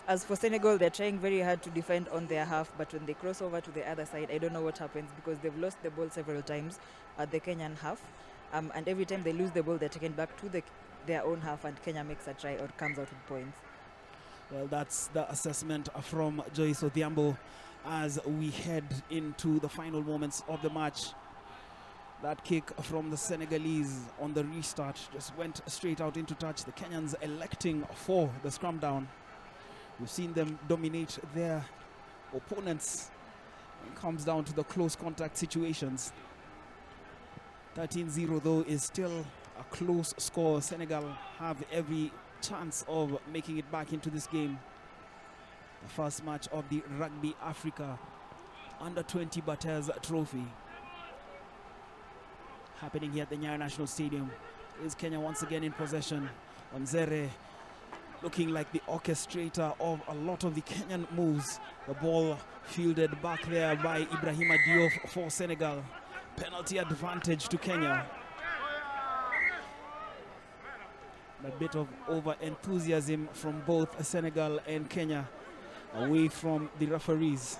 As for Senegal, they're trying very hard to defend on their half, but when they cross over to the other side, I don't know what happens because they've lost the ball several times at the Kenyan half. And every time they lose the ball, they're taken back to their own half, and Kenya makes a try or comes out with points. Well, that's the assessment from Joyce Odhiambo as we head into the final moments of the match. That kick from the Senegalese on the restart just went straight out into touch. The Kenyans electing for the scrum down. We've seen them dominate their opponents when it comes down to the close contact situations. 13-0 though is still a close score. Senegal have every chance of making it back into this game. The first match of the Rugby Africa Under-20 BARTHES trophy happening here at the Nyayo National Stadium. Is Kenya once again in possession. Onzere looking like the orchestrator of a lot of the Kenyan moves. The ball fielded back there by Ibrahima Diop for Senegal. Penalty advantage to Kenya. A bit of over-enthusiasm from both Senegal and Kenya away from the referees.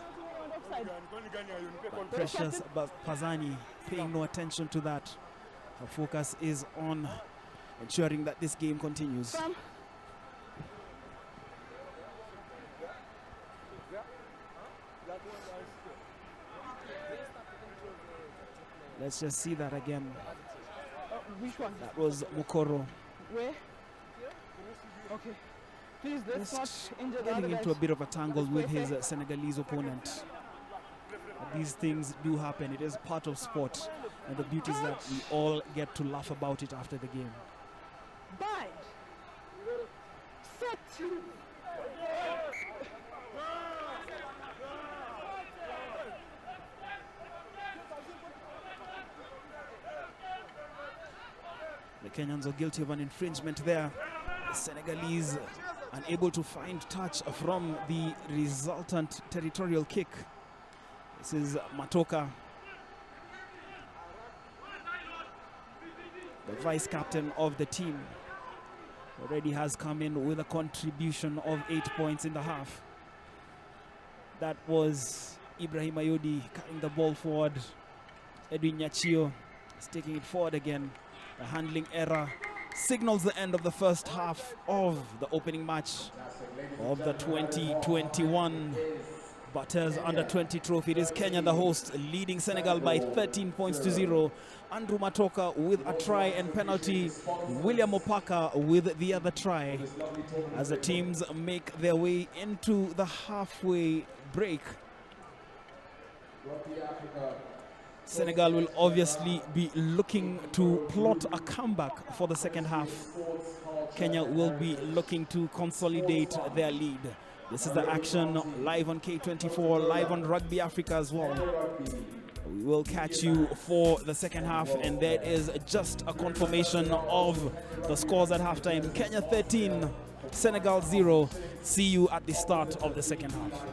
But Precious Pazani paying no attention to that. Her focus is on ensuring that this game continues. Let's just see that again. Which one? That was Mukoro. Where? Okay. Please, let's not injure the Getting other into a guys. bit of a tangle with his Senegalese opponent. But these things do happen. It is part of sport. And the beauty is that we all get to laugh about it after the game. Bind. Set. The Kenyans are guilty of an infringement there. The Senegalese unable to find touch from the resultant territorial kick. This is Matoka, the vice captain of the team. Already has come in with a contribution of 8 points in the half. That was Ibrahim Ayodi carrying the ball forward. Edwin Nyachio is taking it forward again. The handling error signals the end of the first half of the opening match of the 2021 BARTHES Under-20 trophy. It is Kenya, the host, leading Senegal by 13 points to 0. Andrew Matoka with a try and penalty. William Opaka with the other try as the teams make their way into the halfway break. Senegal will obviously be looking to plot a comeback for the second half. Kenya will be looking to consolidate their lead. This is the action live on K24, live on Rugby Africa as well. We will catch you for the second half, and there is just a confirmation of the scores at halftime. Kenya 13, Senegal 0. See you at the start of the second half.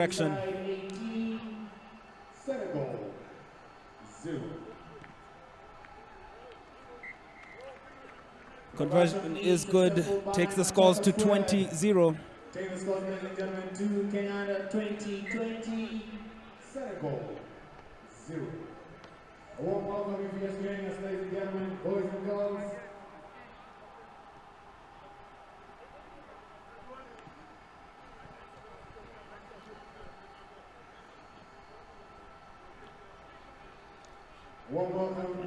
Action. 18, Senegal 0. Conversion is good. Takes the scores to 20-0. Take the scores, ladies and gentlemen, to Kenya under 20, Senegal 0. A warm welcome if you're just joining us, ladies and gentlemen, boys and girls.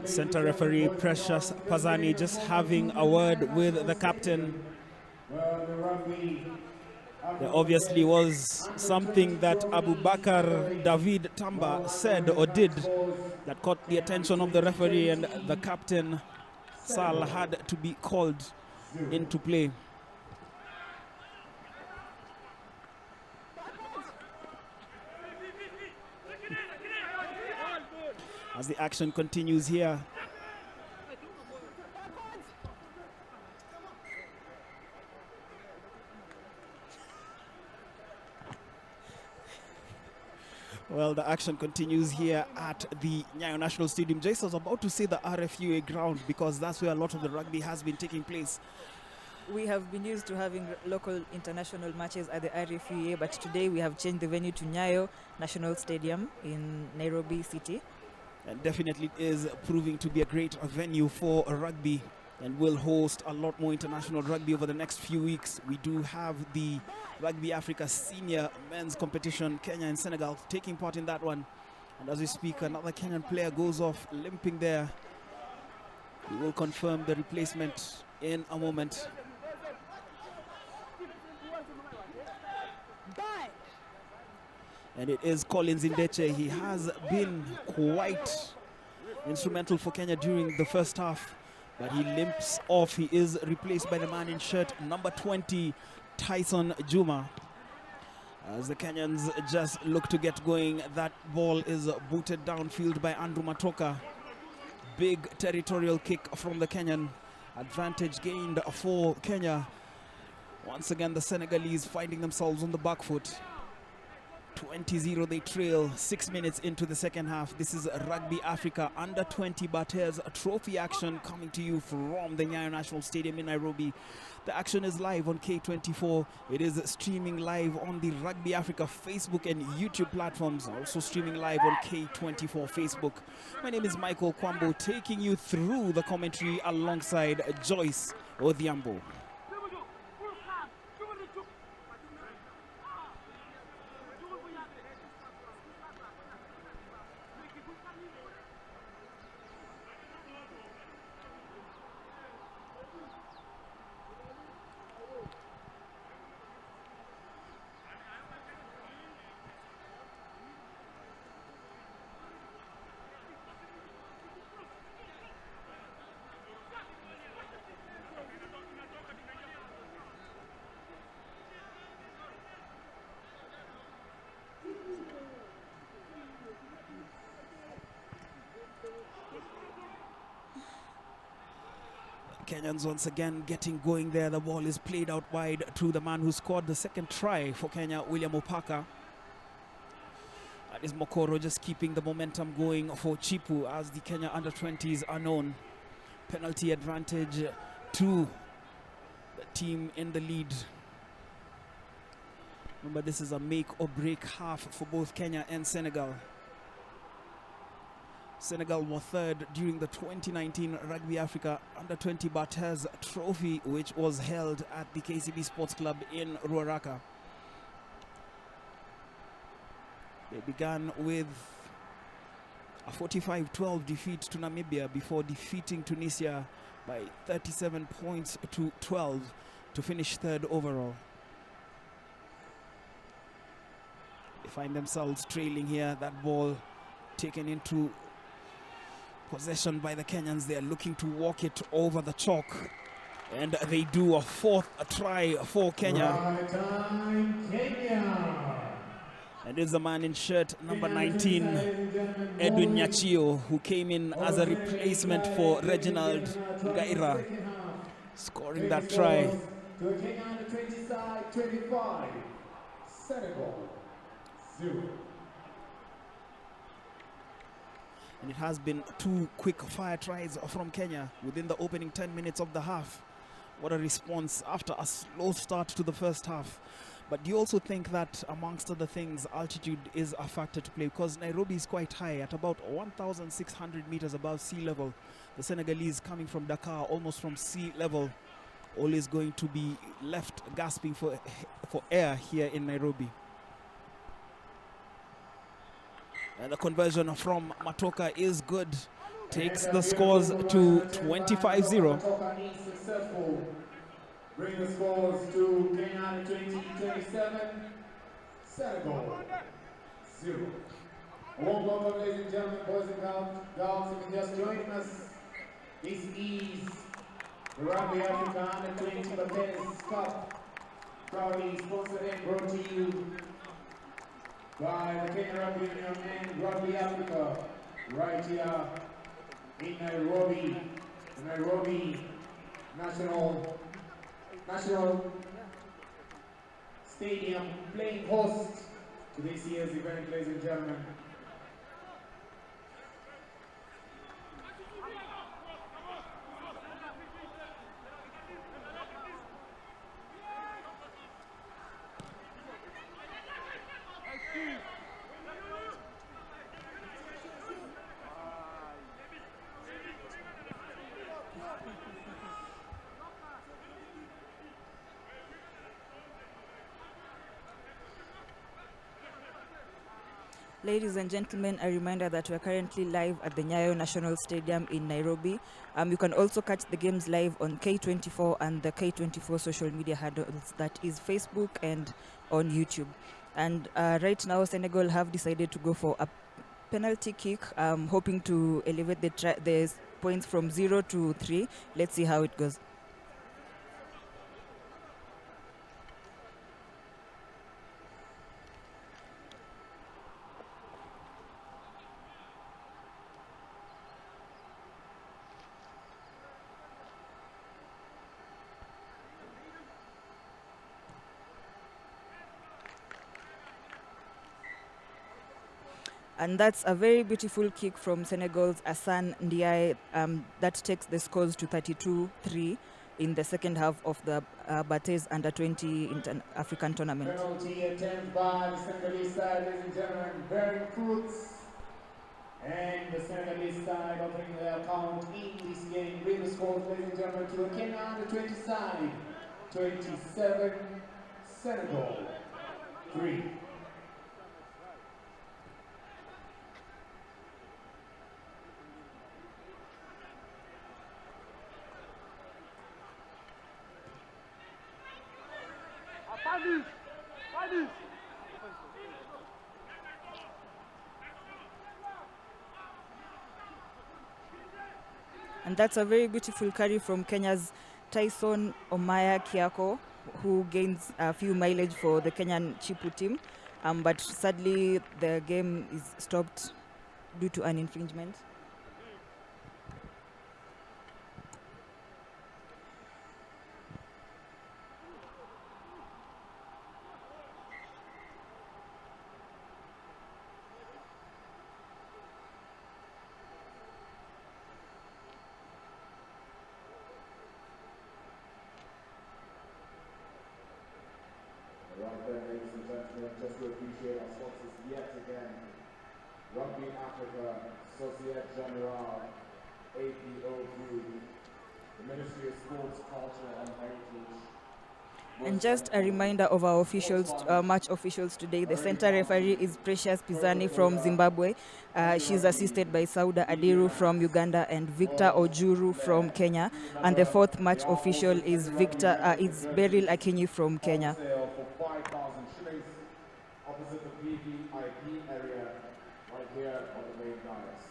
Center referee Precious Pazani just having a word with the captain. There obviously was something that Abubakar David Tamba said or did that caught the attention of the referee, and the captain Sal had to be called into play. As the action continues here. Well, the action continues here at the Nyayo National Stadium. Jason was about to say the RFUA ground because that's where a lot of the rugby has been taking place. We have been used to having local international matches at the RFUA, but today we have changed the venue to Nyayo National Stadium in Nairobi City. And definitely is proving to be a great venue for rugby, and will host a lot more international rugby over the next few weeks. We do have the Rugby Africa Senior Men's Competition, Kenya and Senegal taking part in that one. And as we speak, another Kenyan player goes off limping there. We will confirm the replacement in a moment. And it is Collins Indeche. He has been quite instrumental for Kenya during the first half, but he limps off. He is replaced by the man in shirt number 20, Tyson Juma. As the Kenyans just look to get going, that ball is booted downfield by Andrew Matoka. Big territorial kick from the Kenyan. Advantage gained for Kenya. Once again, the Senegalese finding themselves on the back foot. 20-0 they trail 6 minutes into the second half. This is Rugby Africa Under 20 BARTHES trophy action coming to you from the Nyayo National Stadium in Nairobi. The action is live on K24. It is streaming live on the Rugby Africa Facebook and YouTube platforms. Also streaming live on K24 Facebook. My name is Michael Kwambo, taking you through the commentary alongside Joyce Odhiambo. Kenyans once again getting going there. The ball is played out wide to the man who scored the second try for Kenya, William Opaka. That is Mokoro just keeping the momentum going for Chipu as the Kenya under-20s are known. Penalty advantage to the team in the lead. Remember, this is a make or break half for both Kenya and Senegal. Senegal were third during the 2019 Rugby Africa Under-20 BARTHES trophy, which was held at the KCB Sports Club in Ruaraka. They began with a 45-12 defeat to Namibia before defeating Tunisia by 37 points to 12 to finish third overall. They find themselves trailing here. That ball taken into possession by the Kenyans. They are looking to walk it over the chalk, and they do. A fourth try for Kenya. Right time, Kenya. And is the man in shirt number 19, Edwin Nyachio, who came in as a replacement for Reginald Gaira, scoring that try. To the Kenya under 20 side, 25, Senegal 0. And it has been 2 quick fire tries from Kenya within the opening 10 minutes of the half. What a response after a slow start to the first half. But do you also think that, amongst other things, altitude is a factor to play? Because Nairobi is quite high at about 1,600 meters above sea level. The Senegalese coming from Dakar, almost from sea level, always going to be left gasping for air here in Nairobi. And the conversion from Matoka is good. Takes the scores to 25-0. Matoka is successful. Bring the scores to Kenya 20-27. Senegal 0. A warm welcome, ladies and gentlemen, boys and girls, if you're just joining us. This is the Rugby Africa Under 20 BARTHES Cup, proudly sponsored and brought to you by the Kenya Rugby Union and Rugby Africa, right here in Nairobi, the Nairobi National Stadium, playing host to this year's event, ladies and gentlemen. Ladies and gentlemen, a reminder that we're currently live at the Nyayo National Stadium in Nairobi. You can also catch the games live on K24 and the K24 social media handles, that is Facebook and on YouTube. And right now, Senegal have decided to go for a penalty kick, hoping to elevate the points from 0 to 3. Let's see how it goes. And that's a very beautiful kick from Senegal's Hassan Ndiaye that takes the scores to 32-3 in the second half of the BARTHES Under 20 African tournament. Penalty attempt by the Senegalese side, ladies and gentlemen, bearing fruits. And the Senegalese side opening their account in this game. Bring the scores, ladies and gentlemen, to the Kenya Under 20 side. 27, Senegal 3. And that's a very beautiful carry from Kenya's Tyson Omaya Kiako, who gains a few mileage for the Kenyan Chipu team. But sadly, the game is stopped due to an infringement. Right there, ladies and gentlemen, just to appreciate our sponsors yet again. Rugby Africa, Societe Generale, APO Group, the Ministry of Sports, Culture and Heritage. And just a reminder of our officials, match officials today. The center referee is Precious Pizani from Zimbabwe. She's assisted by Sauda Adiru from Uganda and Victor Ojuru from Kenya. And the fourth match official is Beryl Akinyi from Kenya. For 5,000 shillings opposite the PVIP area right here on the main dais.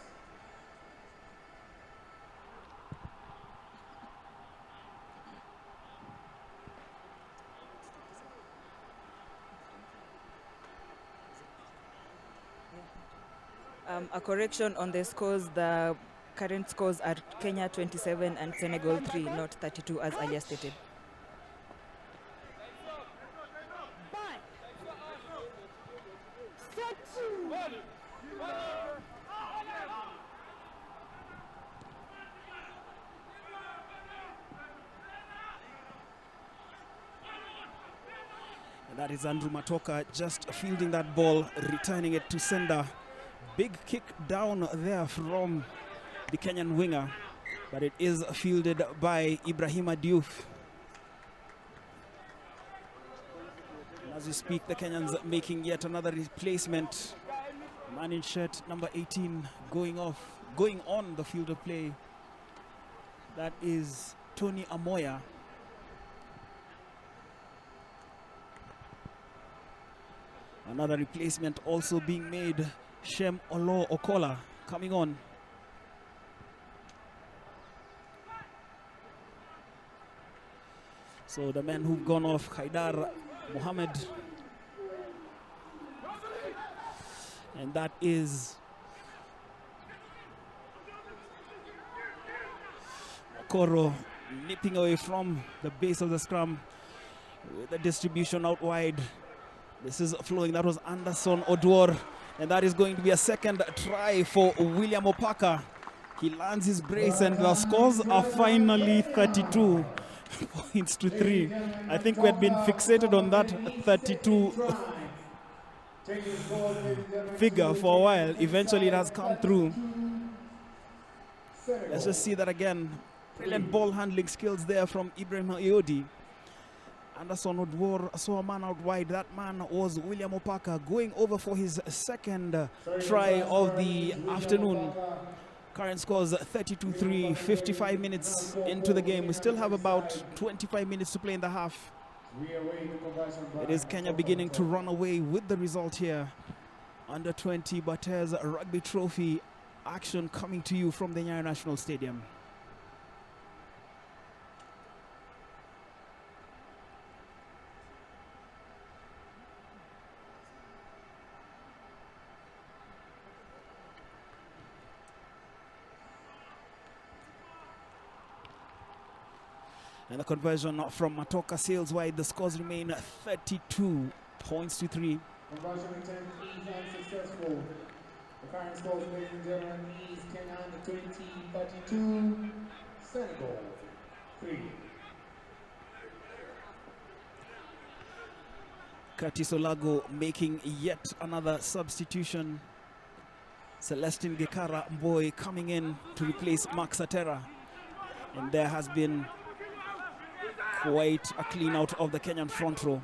A correction on the scores, the current scores are Kenya 27 and Senegal 3, not 32 as earlier stated. Set. And that is Andrew Matoka just fielding that ball, returning it to sender. Big kick down there from the Kenyan winger, but it is fielded by Ibrahima Diouf. And as we speak, the Kenyans making yet another replacement. Man in shirt number 18 going on the field of play. That is Tony Amoya. Another replacement also being made, Shem Olo Okola coming on. So the men who've gone off, Haidar Mohammed, and that is Okoro nipping away from the base of the scrum with the distribution out wide. This is flowing. That was Anderson Odwor, and that is going to be a second try for William Opaka. He lands his brace, and the scores are finally 32 points to 3. I think we had been fixated on that 32 figure for a while. Eventually it has come through. Let's just see that again. Brilliant ball handling skills there from Ibrahim Iodi. Anderson Odwor saw a man out wide. That man was William Opaka, going over for his second try of the afternoon. Current scores 32-3, 55 minutes into the game. We still have about 25 minutes to play in the half. It is Kenya beginning to run away with the result here. Under 20 BARTHES Rugby Trophy action coming to you from the Nyayo National Stadium. And the conversion from Matoka sails wide. The scores remain 32 points to 3. Conversion attempt is unsuccessful. The current scores, ladies and gentlemen, is Kenya under 20, 32, Senegal 3. Curtis Olago making yet another substitution. Celestine Gekara Mboy coming in to replace Mark Satera. And there has been quite a clean out of the Kenyan front row.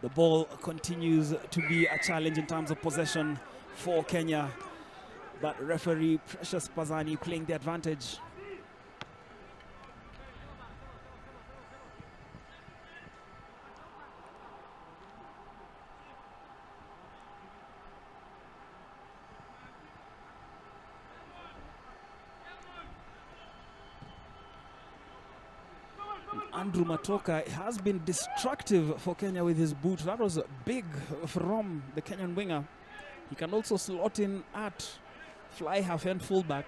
The ball continues to be a challenge in terms of possession for Kenya, but referee Precious Pazani playing the advantage. Andrew Matoka has been destructive for Kenya with his boot. That was big from the Kenyan winger. He can also slot in at fly half and fullback.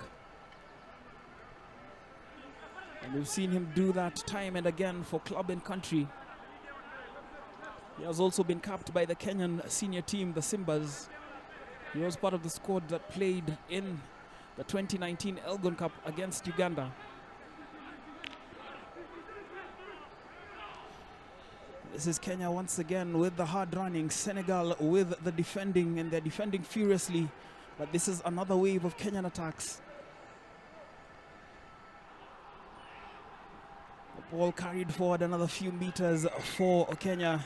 And we've seen him do that time and again for club and country. He has also been capped by the Kenyan senior team, the Simbas. He was part of the squad that played in the 2019 Elgon Cup against Uganda. This is Kenya once again with the hard running, Senegal with the defending, and they're defending furiously. But this is another wave of Kenyan attacks. The ball carried forward another few meters for Kenya.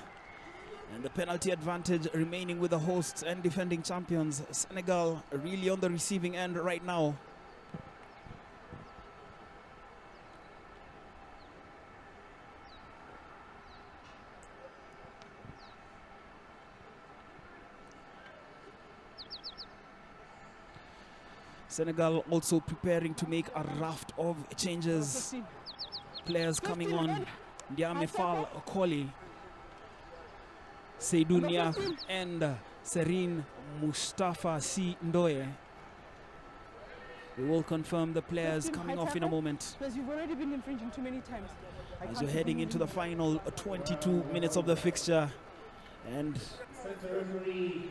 And the penalty advantage remaining with the hosts and defending champions. Senegal really on the receiving end right now. Senegal also preparing to make a raft of changes. Players coming on. Ndiame Fall Okoli, Seydou Niakh, and Serine Mustafa C. Ndoye. We will confirm the players 15 coming high off in a tackle, moment. because you've already been infringing too many times. I As can't you're heading believe into the you. final 22 minutes of the fixture, and Center referee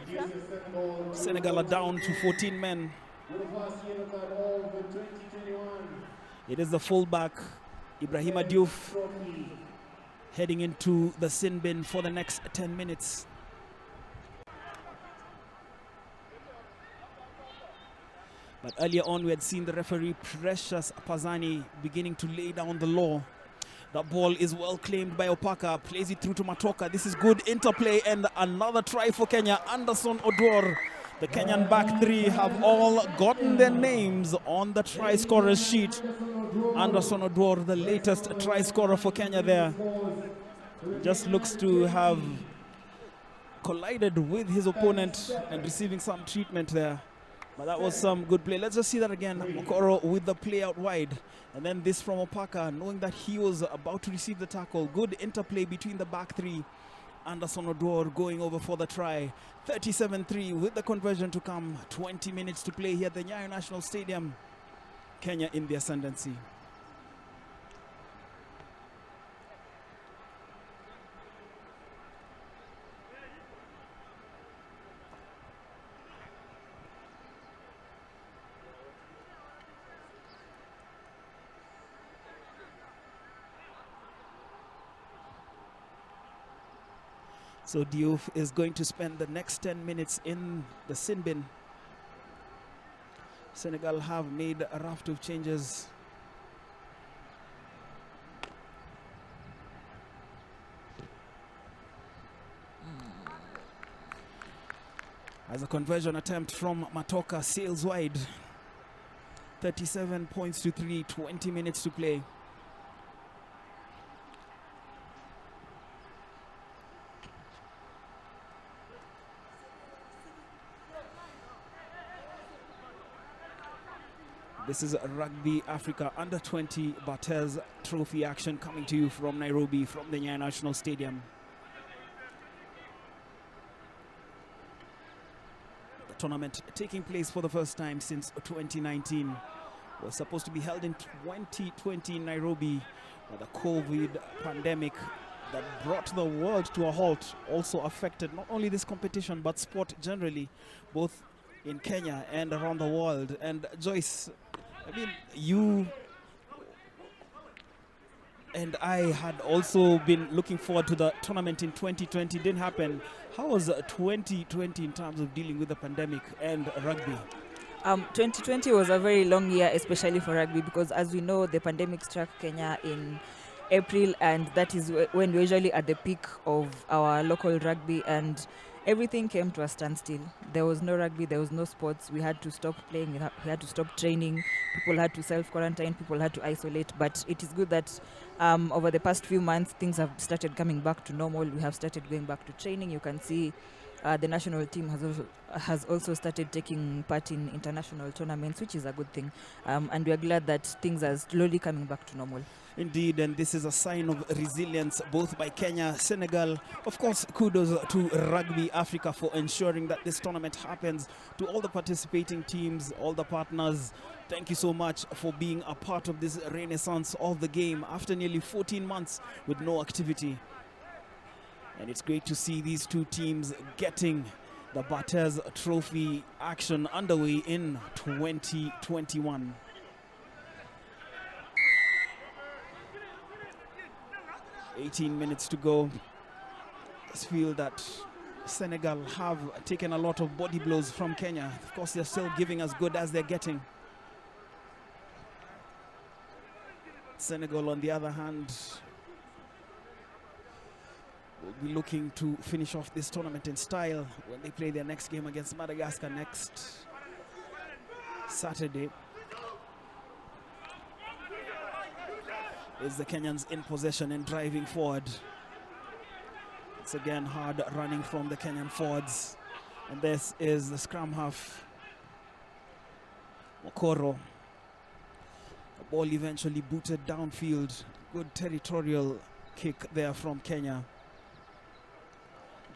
reduces Senegal. Senegal are down to 14 men. With the first yellow card of the 2021 It is the fullback, Ibrahima Diouf, trophy. heading into the sin bin for the next 10 minutes. But earlier on, we had seen the referee Precious Pazani beginning to lay down the law. The ball is well claimed by Opaka, plays it through to Matoka. This is good interplay and another try for Kenya. Anderson Odor, the Kenyan back three have all gotten their names on the try scorers sheet. Anderson Odor, the latest try scorer for Kenya there, just looks to have collided with his opponent and receiving some treatment there. But that was some good play. Let's just see that again. Mokoro with the play out wide. And then this from Opaka, knowing that he was about to receive the tackle. Good interplay between the back three. Anderson Odor going over for the try. 37-3 with the conversion to come. 20 minutes to play here at the Nyayo National Stadium. Kenya in the ascendancy. So Diouf is going to spend the next 10 minutes in the sin bin. Senegal have made a raft of changes. As a conversion attempt from Matoka sails wide. 37 points to 3, 20 minutes to play. This is Rugby Africa Under-20 BARTHES Trophy action coming to you from Nairobi, from the Nyayo National Stadium. The tournament taking place for the first time since 2019. Was supposed to be held in 2020 in Nairobi, but the COVID pandemic that brought the world to a halt also affected not only this competition but sport generally, both in Kenya and around the world. And Joyce, I mean, you and I had also been looking forward to the tournament in 2020. It didn't happen. How was 2020 in terms of dealing with the pandemic and rugby? 2020 was a very long year, especially for rugby, because as we know, the pandemic struck Kenya in April, and that is when we're usually at the peak of our local rugby, and everything came to a standstill. There was no rugby, there was no sports. We had to stop playing, we had to stop training. People had to self-quarantine, people had to isolate. But it is good that over the past few months, things have started coming back to normal. We have started going back to training. You can see the national team has also started taking part in international tournaments, which is a good thing. And we are glad that things are slowly coming back to normal. Indeed, and this is a sign of resilience both by Kenya, Senegal. Of course, kudos to Rugby Africa for ensuring that this tournament happens. To all the participating teams, all the partners, thank you so much for being a part of this renaissance of the game after nearly 14 months with no activity. And it's great to see these two teams getting the BARTHES Trophy action underway in 2021. "18 minutes to go." I just feel that Senegal have taken a lot of body blows from Kenya. Of course, they're still giving as good as they're getting. Senegal, on the other hand, will be looking to finish off this tournament in style when they play their next game against Madagascar next Saturday. Is the Kenyans in possession and driving forward. It's again hard running from the Kenyan forwards. And this is the scrum half, Mokoro. The ball eventually booted downfield. Good territorial kick there from Kenya.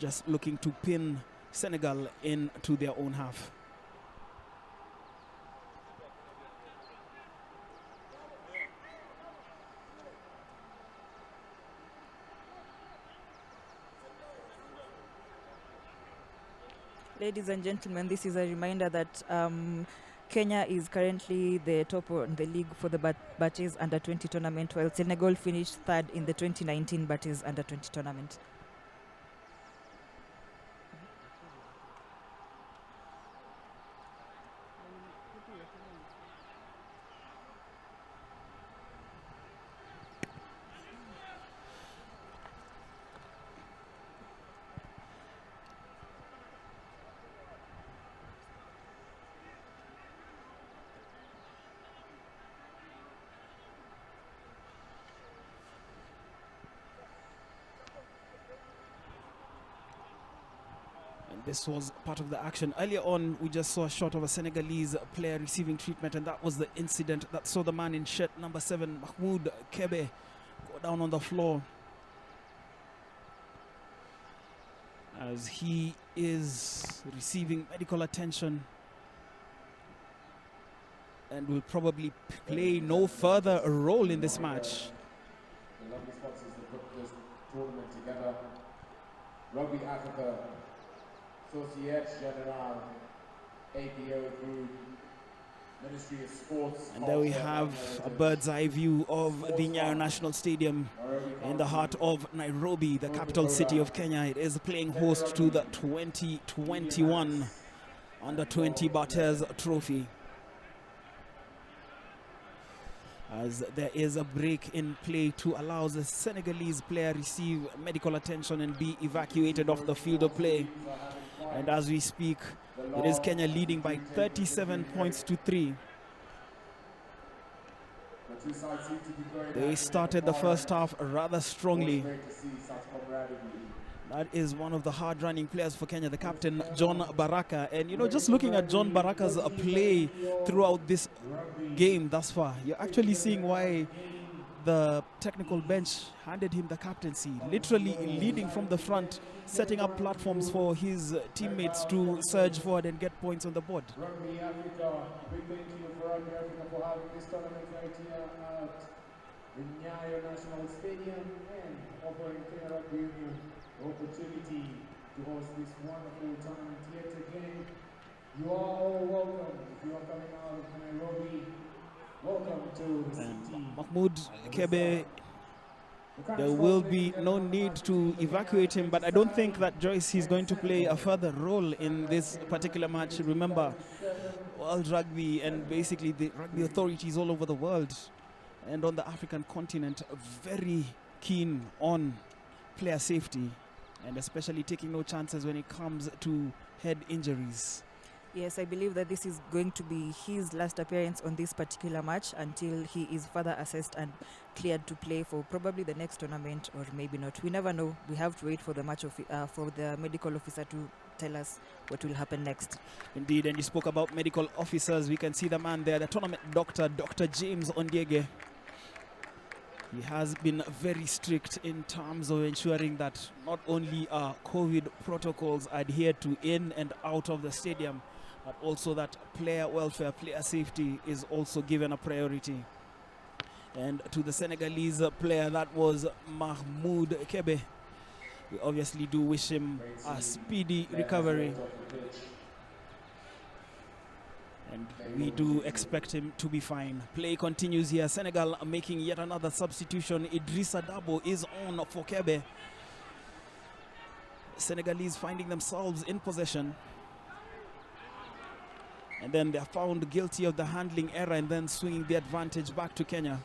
Just looking to pin Senegal into their own half. Ladies and gentlemen, this is a reminder that Kenya is currently the top on the league for the BARTHES Under-20 tournament, while Senegal finished third in the 2019 BARTHES Under-20 tournament. This was part of the action. Earlier on, we just saw a shot of a Senegalese player receiving treatment, and that was the incident that saw the man in shirt number 7, Mahmoud Kebe, go down on the floor as he is receiving medical attention and will probably play no further role in this match. The lovely sponsors that put this tournament together. Rugby Africa, Societe Generale, APO Group, Ministry of Sports. And there we have a bird's eye view of the Nyayo National Stadium in the heart of Nairobi, the capital city of Kenya. It is playing host to the 2021 Under-20 BARTHES Trophy. As there is a break in play to allow the Senegalese player receive medical attention and be evacuated off the field of play. And as we speak, it is Kenya leading by 37 points to 3. They started the first half rather strongly. That is one of the hard-running players for Kenya, the captain, John Baraka. And, you know, just looking at John Baraka's play throughout this game thus far, you're actually seeing why the technical bench handed him the captaincy, literally leading from the front, setting up platforms for his teammates to surge forward and get points on the board. Rugby Africa, we thank you for Rugby Africa for having this tournament right here at the Nyayo National Stadium and offering Kenya Rugby Union the opportunity to host this wonderful tournament yet again. You are all welcome. If you are coming out of Nairobi, welcome to the city. Mahmoud Kebe, there will be no need to evacuate him, but I don't think that Joyce is going to play a further role in this particular match. Remember, World Rugby and basically the rugby authorities all over the world and on the African continent are very keen on player safety and especially taking no chances when it comes to head injuries. Yes, I believe that this is going to be his last appearance on this particular match until he is further assessed and cleared to play for probably the next tournament or maybe not. We never know. We have to wait for the match for the medical officer to tell us what will happen next. Indeed, and you spoke about medical officers. We can see the man there, the tournament doctor, Dr. James Ondiege. He has been very strict in terms of ensuring that not only are COVID protocols adhered to in and out of the stadium, but also that player welfare, player safety is also given a priority. And to the Senegalese player, that was Mahmoud Kebe. We obviously do wish him a speedy recovery. And we do expect him to be fine. Play continues here. Senegal making yet another substitution. Idrissa Dabo is on for Kebe. Senegalese finding themselves in possession. And then they're found guilty of the handling error and then swinging the advantage back to Kenya.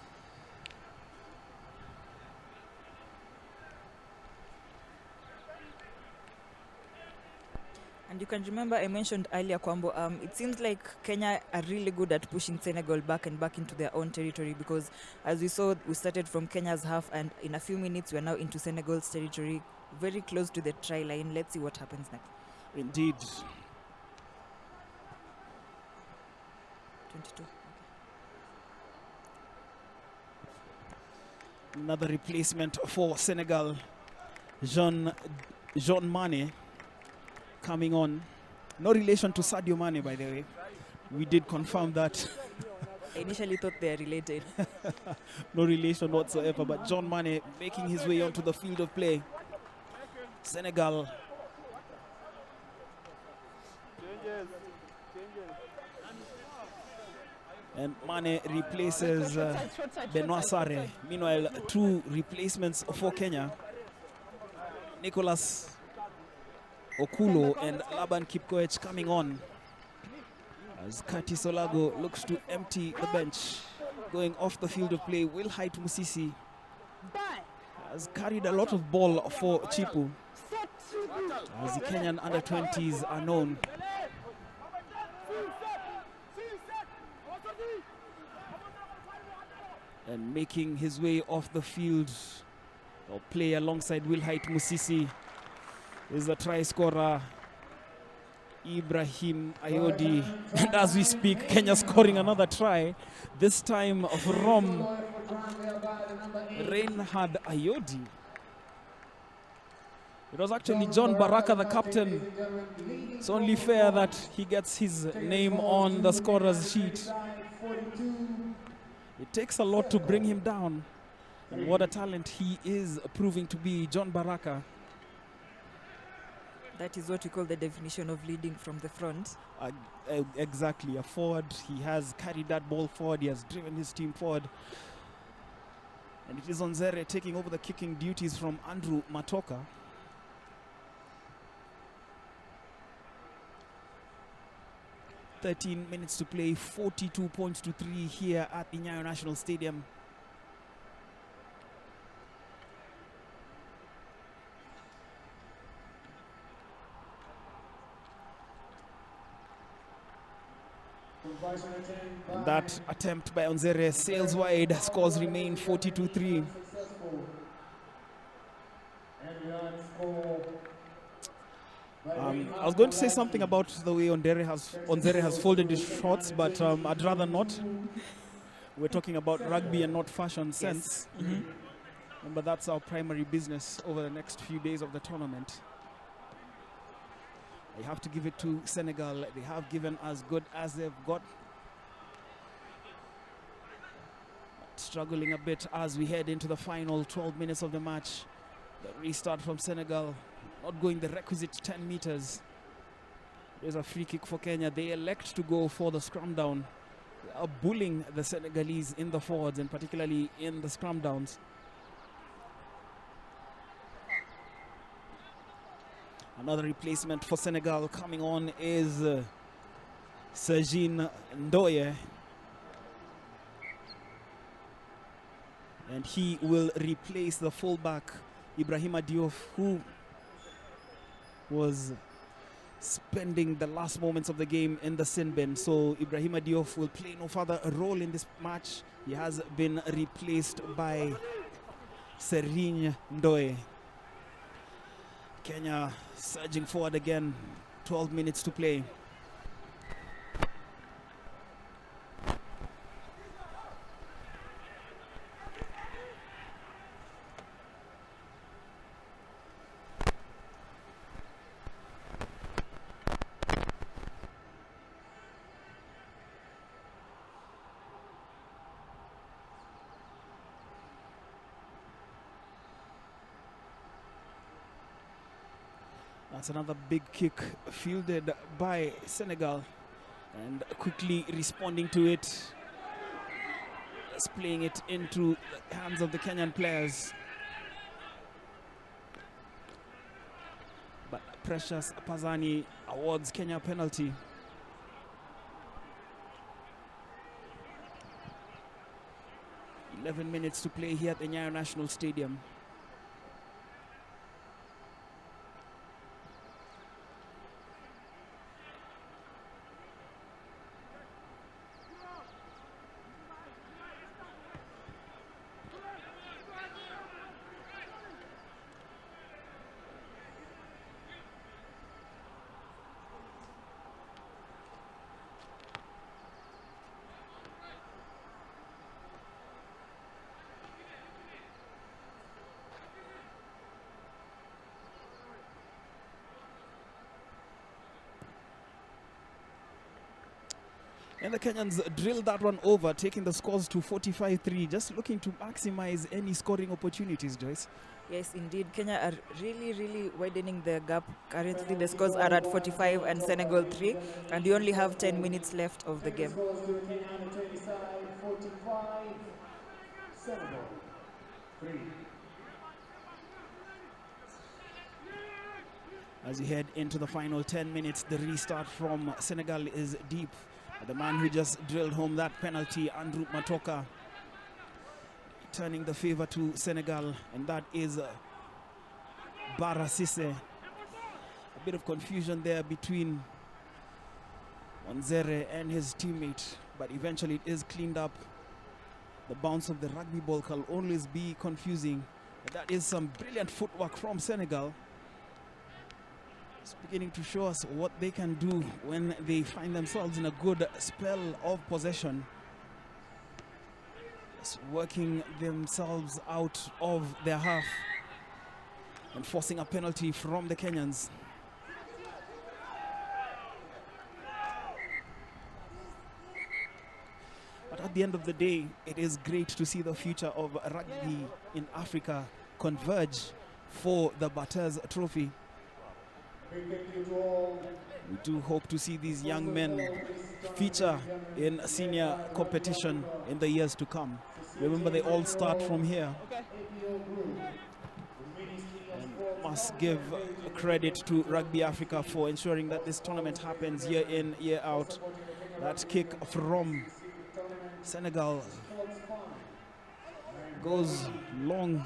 And you can remember I mentioned earlier, Kwambo, it seems like Kenya are really good at pushing Senegal back and back into their own territory because as we saw, we started from Kenya's half and in a few minutes we're now into Senegal's territory, very close to the try line. Let's see what happens next. Indeed. 22. Another replacement for Senegal. Jean Mane coming on. No relation to Sadio Mane, by the way. We did confirm that. I initially thought they are related. No relation whatsoever, but John Mane making his way onto the field of play. Senegal And Mane replaces Short side. Benoit Sare. Meanwhile, two replacements for Kenya. Nicholas Okulo and Laban Kipkoech coming on. As Kati Solago looks to empty the bench. Going off the field of play, Will Height Musisi has carried a lot of ball for Chipu, as the Kenyan under-20s are known. And making his way off the field, or play alongside Will Height Musisi, is the try scorer Ibrahim Ayodi. And as we speak, Kenya scoring another try, this time from Reinhard Ayodi. It was actually John Baraka, the captain. It's only fair that he gets his name on the scorer's sheet. It takes a lot to bring him down. And what a talent he is proving to be, John Baraka. That is what we call the definition of leading from the front. Exactly, a forward. He has carried that ball forward. He has driven his team forward. And it is Onzere taking over the kicking duties from Andrew Matoka. "13 minutes to play, 42 points to 3 here at the Nyayo National Stadium. And that attempt by Onzere sails wide, scores remain 42-3. I was going to say something about the way Onzere has folded his shots, but I'd rather not. We're talking about rugby and not fashion sense. Yes. But that's our primary business over the next few days of the tournament. I have to give it to Senegal. They have given as good as they've got. Struggling a bit as we head into the final 12 minutes of the match. The restart from Senegal, not going the requisite 10 meters. There's a free kick for Kenya. They elect to go for the scrum down. They are bullying the Senegalese in the forwards and particularly in the scrum downs. Another replacement for Senegal coming on is Sergine Ndoye. And he will replace the fullback Ibrahima Diouf, who was spending the last moments of the game in the sin bin. So Ibrahima Diouf will play no further role in this match. He has been replaced by Sergine Ndoye. Kenya surging forward again, 12 minutes to play. That's another big kick fielded by Senegal, and quickly responding to it, just playing it into the hands of the Kenyan players. But Precious Pazani awards Kenya a penalty. "11 minutes to play here at the Nyayo National Stadium. And the Kenyans drilled that one over, taking the scores to 45-3, just looking to maximize any scoring opportunities, Joyce. Yes, indeed. Kenya are really widening the gap. Currently, the scores are at 45 and Senegal 3, and we only have 10 minutes left of the game. Scores to the Kenya under 20 side, 45, Senegal 3. As we head into the final 10 minutes, the restart from Senegal is deep. The man who just drilled home that penalty, Andrew Matoka, turning the favor to Senegal, and that is BARTHES. A bit of confusion there between Wanzere and his teammate, but eventually it is cleaned up. The bounce of the rugby ball can always be confusing. But that is some brilliant footwork from Senegal. It's beginning to show us what they can do when they find themselves in a good spell of possession. Just working themselves out of their half and forcing a penalty from the Kenyans. But at the end of the day, it is great to see the future of rugby in Africa converge for the BARTHES trophy. We do hope to see these young men feature in senior competition in the years to come. Remember, they all start from here. And must give credit to Rugby Africa for ensuring that this tournament happens year in, year out. That kick from Senegal goes long.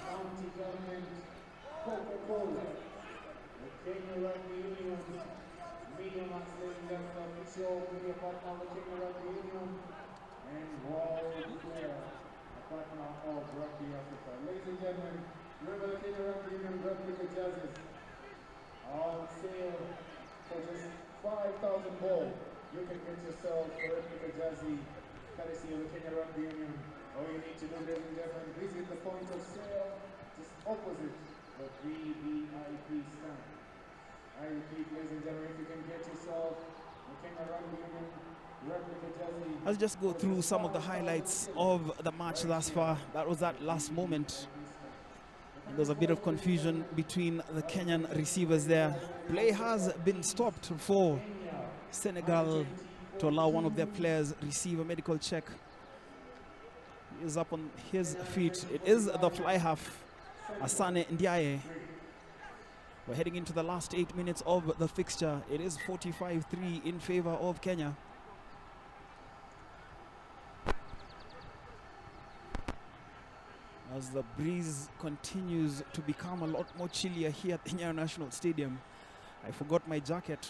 Ladies and gentlemen, remember the Kenya Rugby Union replica jerseys on sale for just 5,000 ball. You can get yourself a replica jersey courtesy of the Kenya Rugby Union. All you need to do, ladies and gentlemen, visit the point of sale just opposite the VVIP stand. I repeat, ladies and gentlemen, if you can get yourself the Kenya Rugby Union replica jersey. Let's just go through some of the highlights of the match thus far. That was that last moment. And there was a bit of confusion between the Kenyan receivers there. Play has been stopped for Senegal to allow one of their players receive a medical check. He is up on his feet. It is the fly half, Asane Ndiaye. We're heading into the last 8 minutes of the fixture. It is 45-3 in favor of Kenya. As the breeze continues to become a lot more chillier here at the Nyayo National Stadium. I forgot my jacket.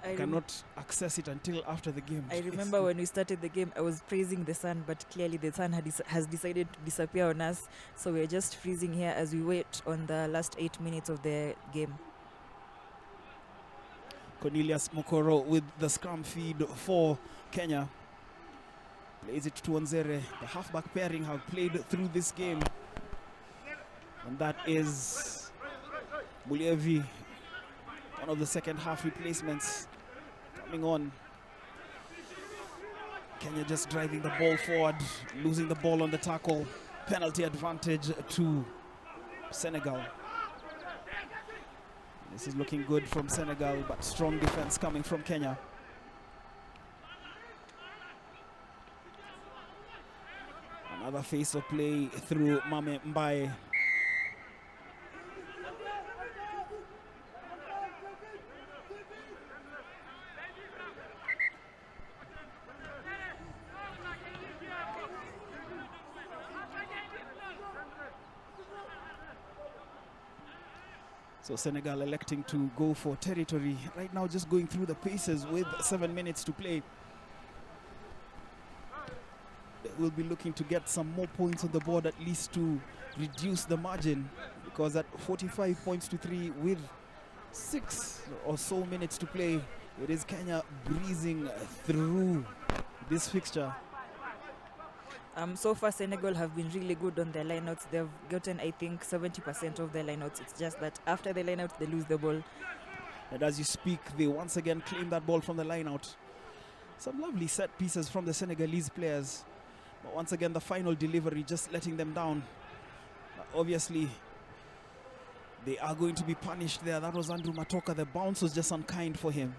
I cannot access it until after the game. I remember when we started the game, I was praising the sun, but clearly the sun has decided to disappear on us. So we're just freezing here as we wait on the last 8 minutes of the game. Cornelius Mokoro with the scrum feed for Kenya. Plays it to Wanzere. The halfback pairing have played through this game. And that is Mulievi, one of the second half replacements coming on. Kenya just driving the ball forward, losing the ball on the tackle. Penalty advantage to Senegal. This is looking good from Senegal, but strong defense coming from Kenya. Another face of play through Mame Mbaye. So Senegal electing to go for territory. Right now just going through the paces with 7 minutes to play. They will be looking to get some more points on the board, at least to reduce the margin, because at 45 points to 3 with 6 or so minutes to play, it is Kenya breezing through this fixture. So far, Senegal have been really good on their lineouts. They've gotten, I think, 70% of their lineouts. It's just that after the lineout, they lose the ball. And as you speak, they once again claim that ball from the lineout. Some lovely set pieces from the Senegalese players. But once again, the final delivery just letting them down. Obviously, they are going to be punished there. That was Andrew Matoka. The bounce was just unkind for him.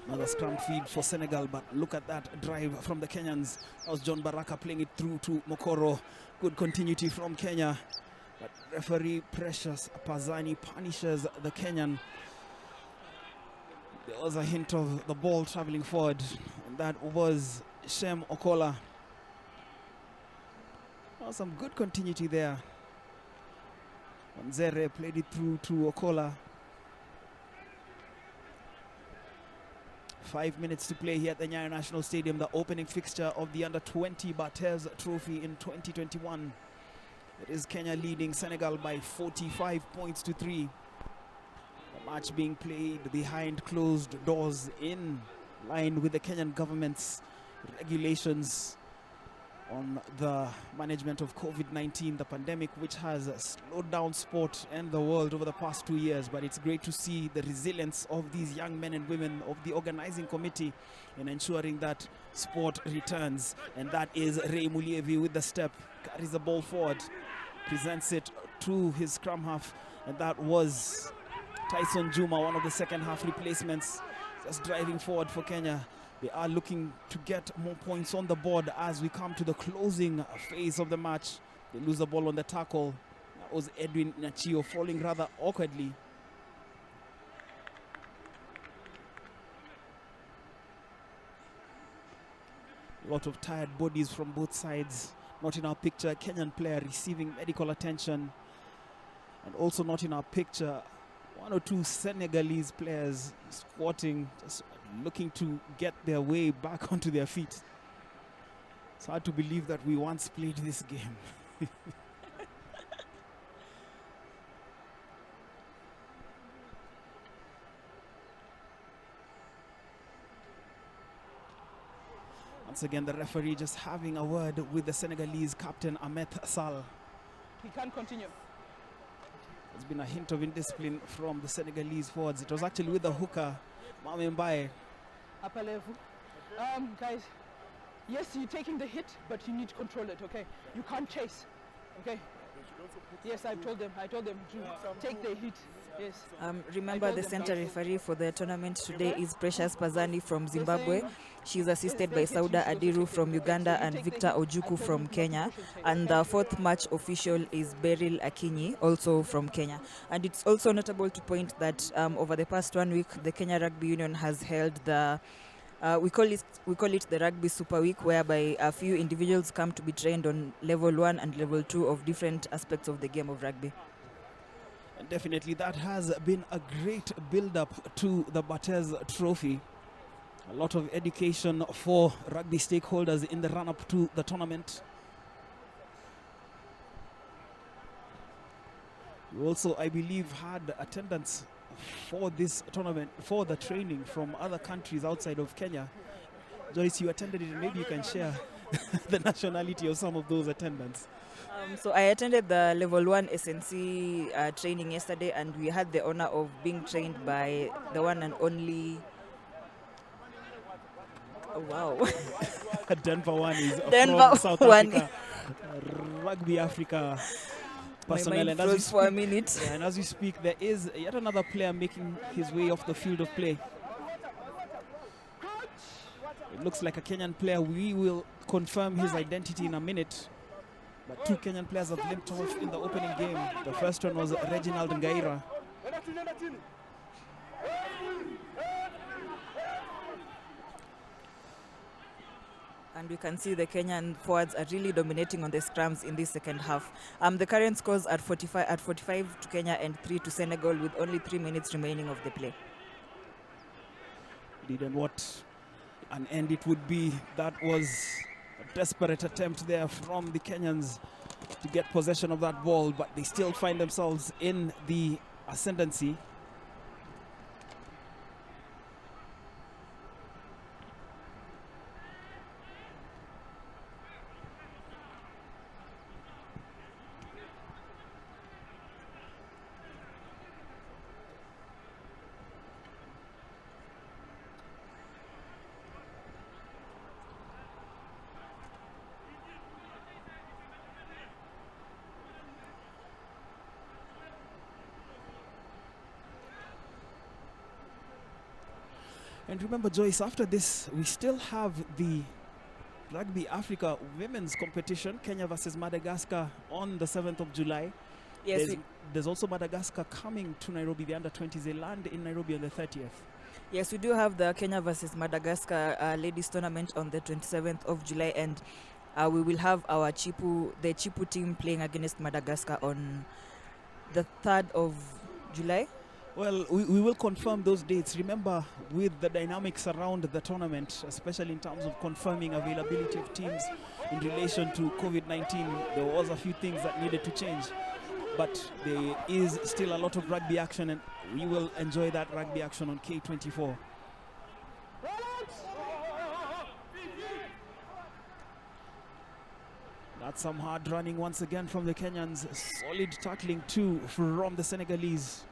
Another scrum feed for Senegal, but look at that drive from the Kenyans. That was John Baraka playing it through to Mokoro. Good continuity from Kenya. But referee Precious Pazani punishes the Kenyan. There was a hint of the ball traveling forward, and that was Shem Okola. Oh, some good continuity there. Wanzere played it through to Okola. 5 minutes to play here at the Nyayo National Stadium, the opening fixture of the Under-20 BARTHES Trophy in 2021. It is Kenya leading Senegal by 45 points to 3. The match being played behind closed doors in line with the Kenyan government's regulations on the management of COVID-19, the pandemic which has slowed down sport and the world over the past 2 years. But it's great to see the resilience of these young men and women of the organizing committee in ensuring that sport returns. And that is Ray Mulievi with the step, carries the ball forward, presents it to his scrum half, and that was Tyson Juma, one of the second half replacements, just driving forward for Kenya. They are looking to get more points on the board as we come to the closing phase of the match. They lose the ball on the tackle. That was Edwin Nachio falling rather awkwardly. A lot of tired bodies from both sides. Not in our picture, Kenyan player receiving medical attention. And also not in our picture, one or two Senegalese players squatting, just looking to get their way back onto their feet. It's hard to believe that we once played this game. Once again, the referee just having a word with the Senegalese captain, Ahmed Sall. He can't continue. There's been a hint of indiscipline from the Senegalese forwards. It was actually with the hooker, Mame Mbaye. Upper level. Guys, yes, you're taking the hit, but you need to control it, okay? You can't chase, okay? Yes, I told them to take the hit, yes. Remember, the center referee for the tournament today is Precious Pazani from Zimbabwe. She's assisted by Sauda Adiru from Uganda and Victor Ojuku from Kenya. And the fourth match official is Beryl Akinyi, also from Kenya. And it's also notable to point that over the past 1 week, the Kenya Rugby Union has held the we call it the Rugby Super Week, whereby a few individuals come to be trained on level 1 and level 2 of different aspects of the game of rugby. And definitely that has been a great build-up to the BARTHES Trophy. A lot of education for rugby stakeholders in the run-up to the tournament. We also, I believe, had attendance for this tournament, for the training from other countries outside of Kenya. Joyce, you attended it, and maybe you can share the nationality of some of those attendants. So I attended the level 1 SNC training yesterday, and we had the honor of being trained by the one and only, oh wow, Denver One is Denver from South One. Africa, Rugby Africa personnel. My mind froze for a minute. Yeah, and as we speak, there is yet another player making his way off the field of play. It looks like a Kenyan player. We will confirm his identity in a minute. But two Kenyan players have limped off in the opening game. The first one was Reginald Ngaira. And we can see the Kenyan forwards are really dominating on the scrums in this second half. The current scores at 45 to Kenya and 3 to Senegal, with only 3 minutes remaining of the play. And what an end it would be. That was a desperate attempt there from the Kenyans to get possession of that ball, but they still find themselves in the ascendancy. And remember, Joyce, after this, we still have the Rugby Africa Women's Competition, Kenya versus Madagascar, on the 7th of July. Yes, there's also Madagascar coming to Nairobi, the under-20s. They land in Nairobi on the 30th. Yes, we do have the Kenya versus Madagascar ladies tournament on the 27th of July, and we will have our the Chipu team playing against Madagascar on the 3rd of July. Well, we will confirm those dates. Remember, with the dynamics around the tournament, especially in terms of confirming availability of teams in relation to COVID-19, there was a few things that needed to change. But there is still a lot of rugby action, and we will enjoy that rugby action on K24. That's some hard running once again from the Kenyans. Solid tackling too from the Senegalese.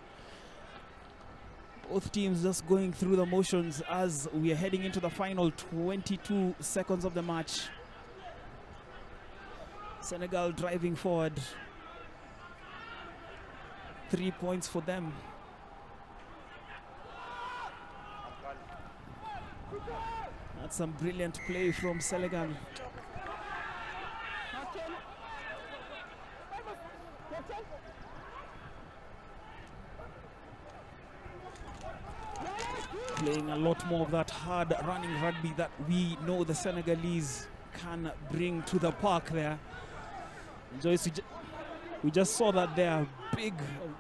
Both teams just going through the motions as we are heading into the final 22 seconds of the match. Senegal driving forward. 3 points for them. That's some brilliant play from Senegal. Playing a lot more of that hard running rugby that we know the Senegalese can bring to the park there. Joyce, we just saw that there, big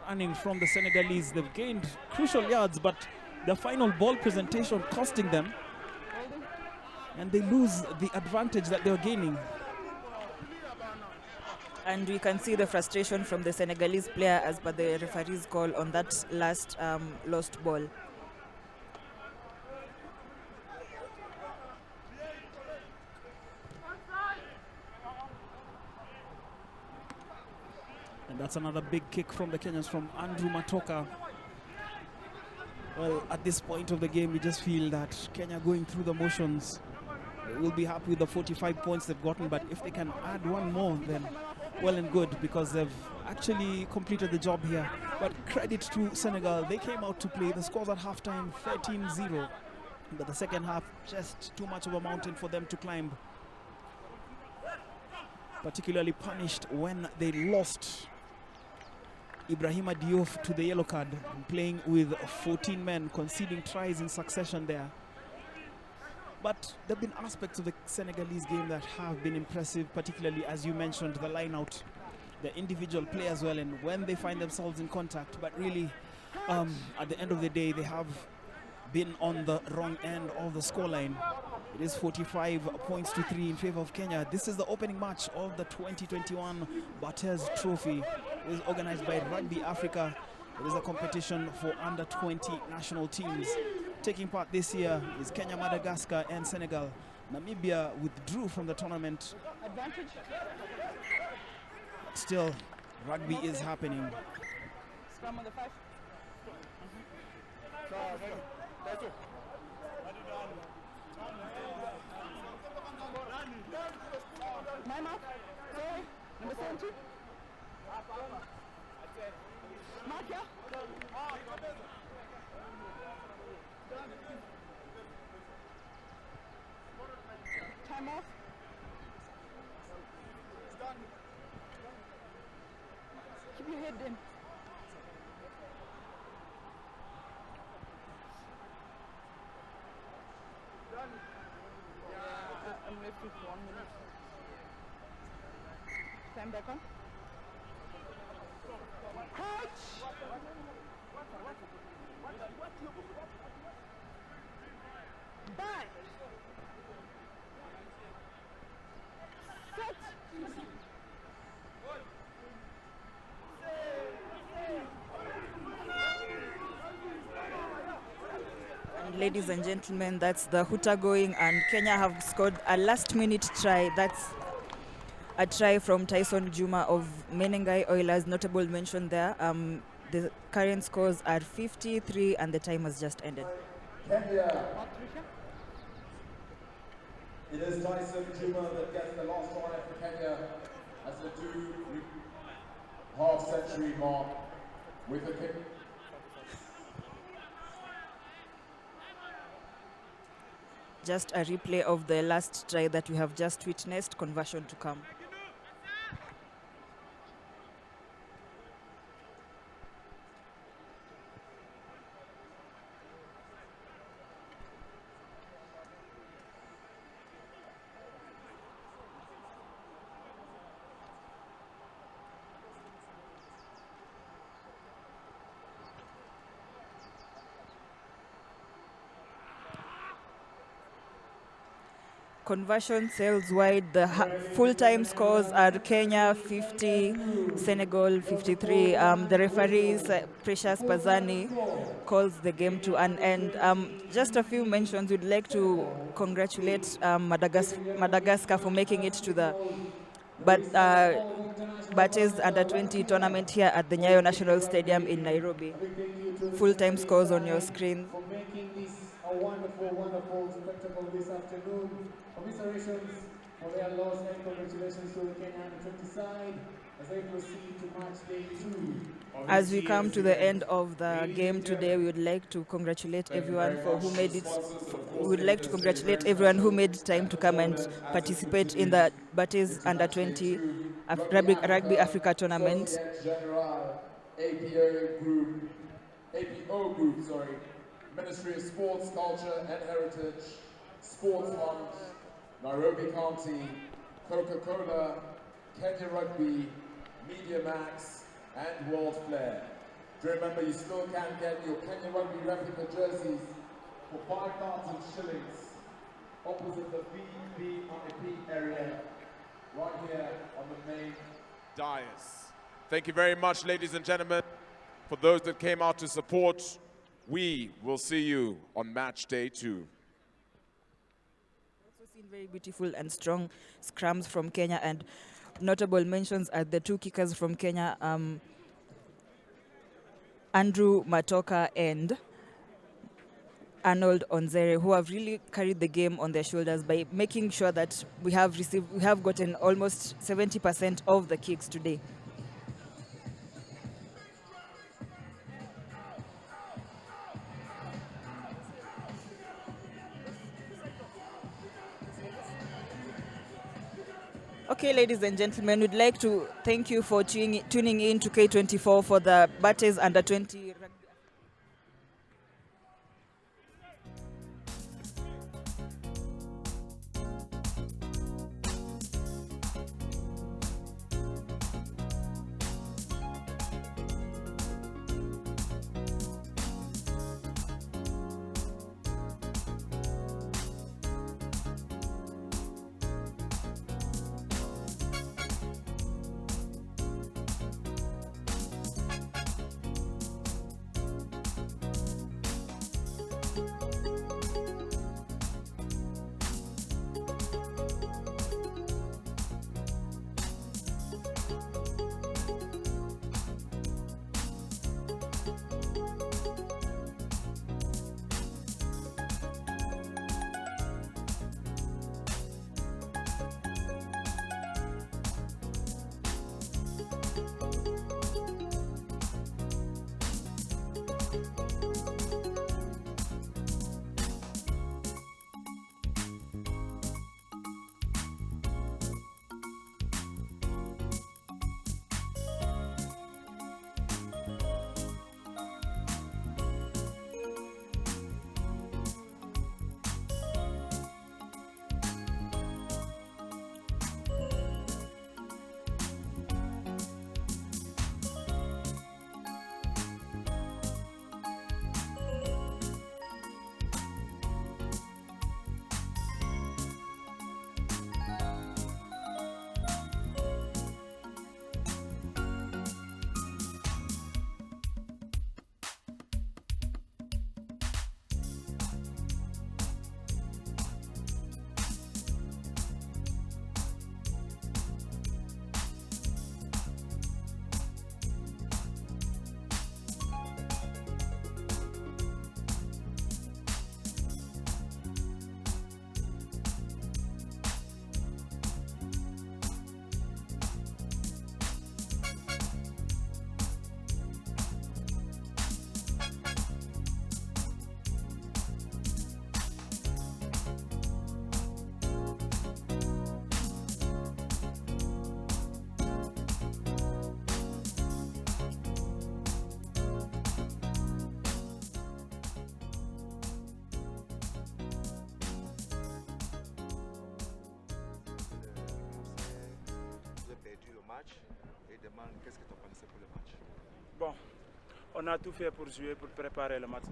running from the Senegalese. They've gained crucial yards, but the final ball presentation costing them, and they lose the advantage that they're gaining. And we can see the frustration from the Senegalese player as per the referee's call on that last lost ball. And that's another big kick from the Kenyans, from Andrew Matoka. Well, at this point of the game, we just feel that Kenya going through the motions. They will be happy with the 45 points they've gotten, but if they can add one more, then well and good, because they've actually completed the job here. But credit to Senegal, they came out to play. The scores at halftime 13-0, but the second half just too much of a mountain for them to climb. Particularly punished when they lost Ibrahima Diouf to the yellow card, playing with 14 men, conceding tries in succession there. But there have been aspects of the Senegalese game that have been impressive, particularly, as you mentioned, the line out, the individual play as well, and when they find themselves in contact. But really, at the end of the day, they have been on the wrong end of the scoreline. It is 45 points to 3 in favor of Kenya. This is the opening match of the 2021 BARTHES Trophy. It is organized by Rugby Africa. It is a competition for under 20 national teams. Taking part this year is Kenya, Madagascar, and Senegal. Namibia withdrew from the tournament. Advantage. Still, rugby is happening. Scrum on the 5. My mark. Sorry. Number 17. Mark, yeah? Time off. Keep your head in. I'm referee. 1 minute. Stand back on. Crouch! Back! Set! And ladies and gentlemen, that's the hooter going, and Kenya have scored a last-minute try. That's a try from Tyson Juma of Menengai Oilers. Notable mention there. The current scores are 53 and the time has just ended. Kenya. It is Tyson Juma that gets the last try for Kenya as they do half-century mark with the kick. Just a replay of the last try that we have just witnessed, conversion to come. Conversion sails wide. The full-time scores are Kenya 50, Senegal 53. The referee, Precious Pazani, calls the game to an end. Just a few mentions. We'd like to congratulate Madagascar for making it to the BARTHES Under-20 tournament here at the Nyayo National Stadium in Nairobi. Full-time scores on your screen. For making this a wonderful, wonderful spectacle this afternoon. Commiserations for their loss and congratulations to the Kenya Under-20 side as they proceed to match day 2. As we come to the end of the game today, we would like to congratulate everyone for who made it. We would like to congratulate everyone who made time to come and participate in the BARTHES Under-20 Rugby Africa tournament. General, APO Group, Ministry of Sports, Culture and Heritage, Sports Fund, Nairobi County, Coca-Cola, Kenya Rugby, Media Max, and World Flair. Do remember, you still can get your Kenya Rugby replica jerseys for 5,000 shillings opposite the VIP area right here on the main dais. Thank you very much, ladies and gentlemen. For those that came out to support, we will see you on match day 2. Also seen very beautiful and strong scrums from Kenya, and notable mentions are the two kickers from Kenya, Andrew Matoka and Arnold Onzere, who have really carried the game on their shoulders by making sure that we have gotten almost 70% of the kicks today. Okay, ladies and gentlemen, we'd like to thank you for tuning in to K24 for the BARTHES Under-20 Rugby. match et demande qu'est-ce que tu as pensé pour le match. Bon, on a tout fait pour jouer, pour préparer le match.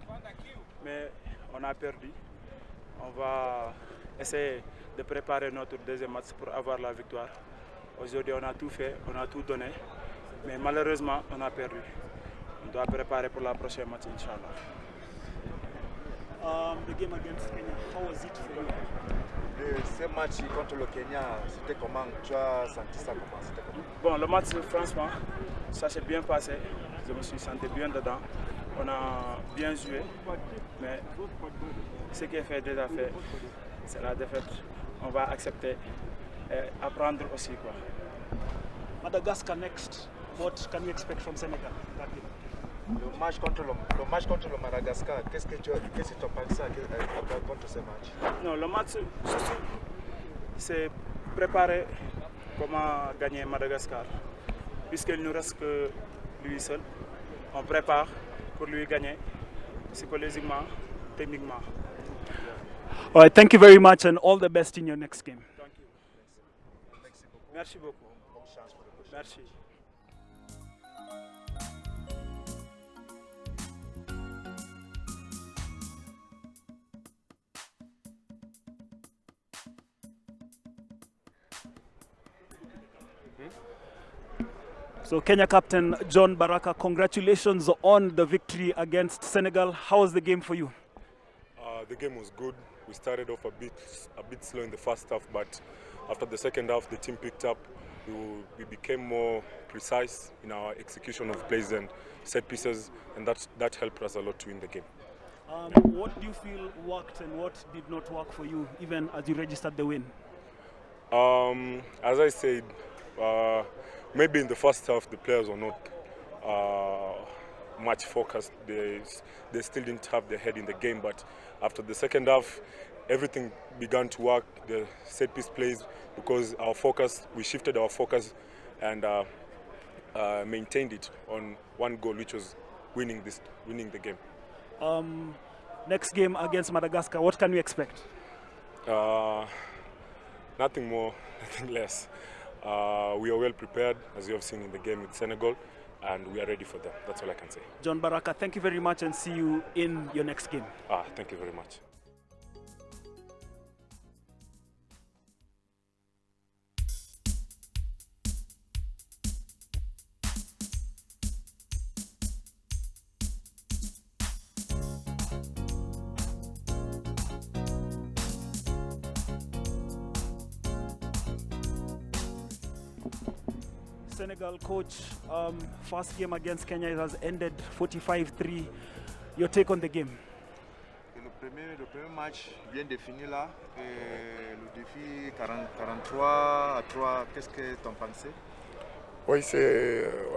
Mais on a perdu. On va essayer de préparer notre deuxième match pour avoir la victoire. Aujourd'hui, on a tout fait, on a tout donné. Mais malheureusement, on a perdu. On doit préparer pour la prochaine match, Inch'Allah. The game against Kenya, how was it for you? Ce match contre le Kenya, c'était comment? Tu as senti ça comment? C'était comment? Bon, le match, franchement, ça s'est bien passé. Je me suis senti bien dedans. On a bien joué. Mais ce qui est fait déjà fait, c'est la défaite. On va accepter et apprendre aussi, quoi. Madagascar next. What can we expect from Senegal? Le match contre le Madagascar, qu'est-ce que tu penses contre ce match? Non, le match, c'est préparer comment gagner Madagascar. Puisqu'il ne nous reste que lui seul, on prépare pour lui gagner psychologiquement, techniquement. All right, thank you very much and all the best in your next game. Thank you. Merci beaucoup. Merci. So Kenya captain John Baraka, congratulations on the victory against Senegal. How was the game for you? The game was good. We started off a bit slow in the first half, but after the second half, the team picked up. We became more precise in our execution of plays and set pieces, and that helped us a lot to win the game. What do you feel worked and what did not work for you, even as you registered the win? As I said, maybe in the first half the players were not much focused. They still didn't have their head in the game, but after the second half, everything began to work. The set piece plays, because we shifted our focus and maintained it on one goal, which was winning the game. Next game against Madagascar, what can we expect? Nothing more, nothing less. We are well prepared, as you have seen in the game with Senegal, and we are ready for them. That's all I can say. John Baraka, thank you very much and see you in your next game. Thank you very much. Senegal coach, first game against Kenya has ended 45-3. Your take on the game? Le premier match vient de finir là. Et le défi 43-3, qu'est-ce que tu en pensais? Oui,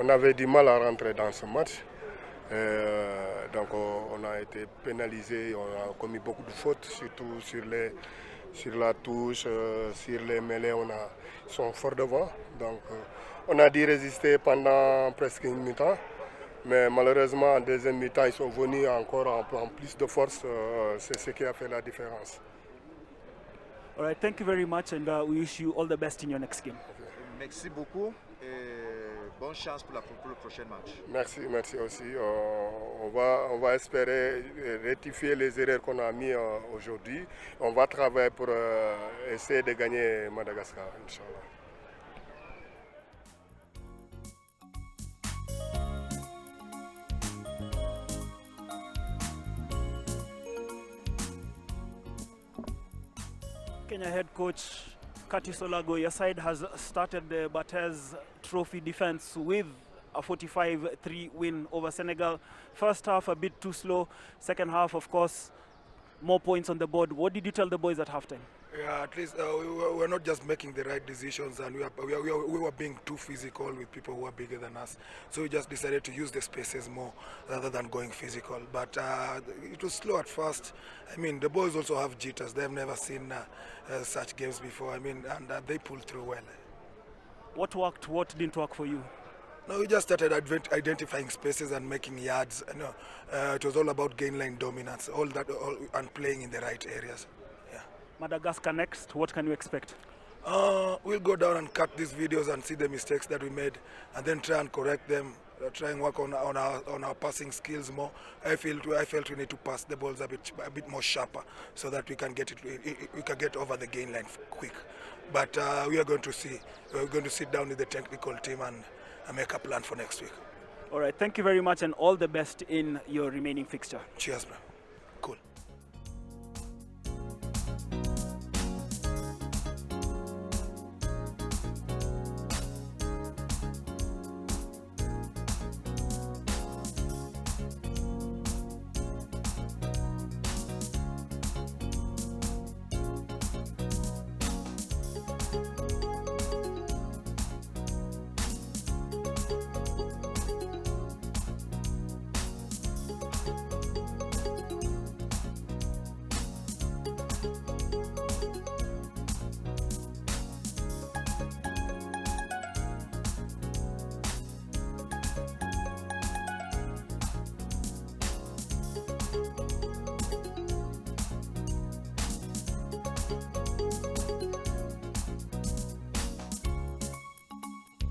on avait du mal à rentrer dans ce match. Donc on a été pénalisé, on a commis beaucoup de fautes, surtout sur la touche, sur les mêlées, ils sont forts devant. Donc on a dû résister pendant presque une mi-temps. Mais malheureusement, en deuxième mi-temps, ils sont venus encore en plus de force. C'est ce qui a fait la différence. All right, thank you very much and we wish you all the best in your next game. Merci beaucoup et bonne chance pour le prochain match. Merci aussi. On va espérer rectifier les erreurs qu'on a mises aujourd'hui. On va travailler pour essayer de gagner Madagascar, Inch'Allah. Kenya head coach Curtis Olago, your side has started the BARTHES Trophy defense with a 45-3 win over Senegal. First half a bit too slow. Second half, of course, more points on the board. What did you tell the boys at halftime? Yeah, at least we were not just making the right decisions, and we were being too physical with people who are bigger than us. So we just decided to use the spaces more rather than going physical. But it was slow at first. I mean, the boys also have jitters. They've never seen such games before. I mean, and they pulled through well. What worked? What didn't work for you? No, we just started identifying spaces and making yards. It was all about gain line dominance, and playing in the right areas. Madagascar next, what can you expect? We'll go down and cut these videos and see the mistakes that we made, and then try and correct them. Try and work on our passing skills more. I felt we need to pass the balls a bit more sharper, so that we can get over the gain line quick. But we are going to see. We're going to sit down with the technical team and make a plan for next week. All right, thank you very much, and all the best in your remaining fixture. Cheers, man.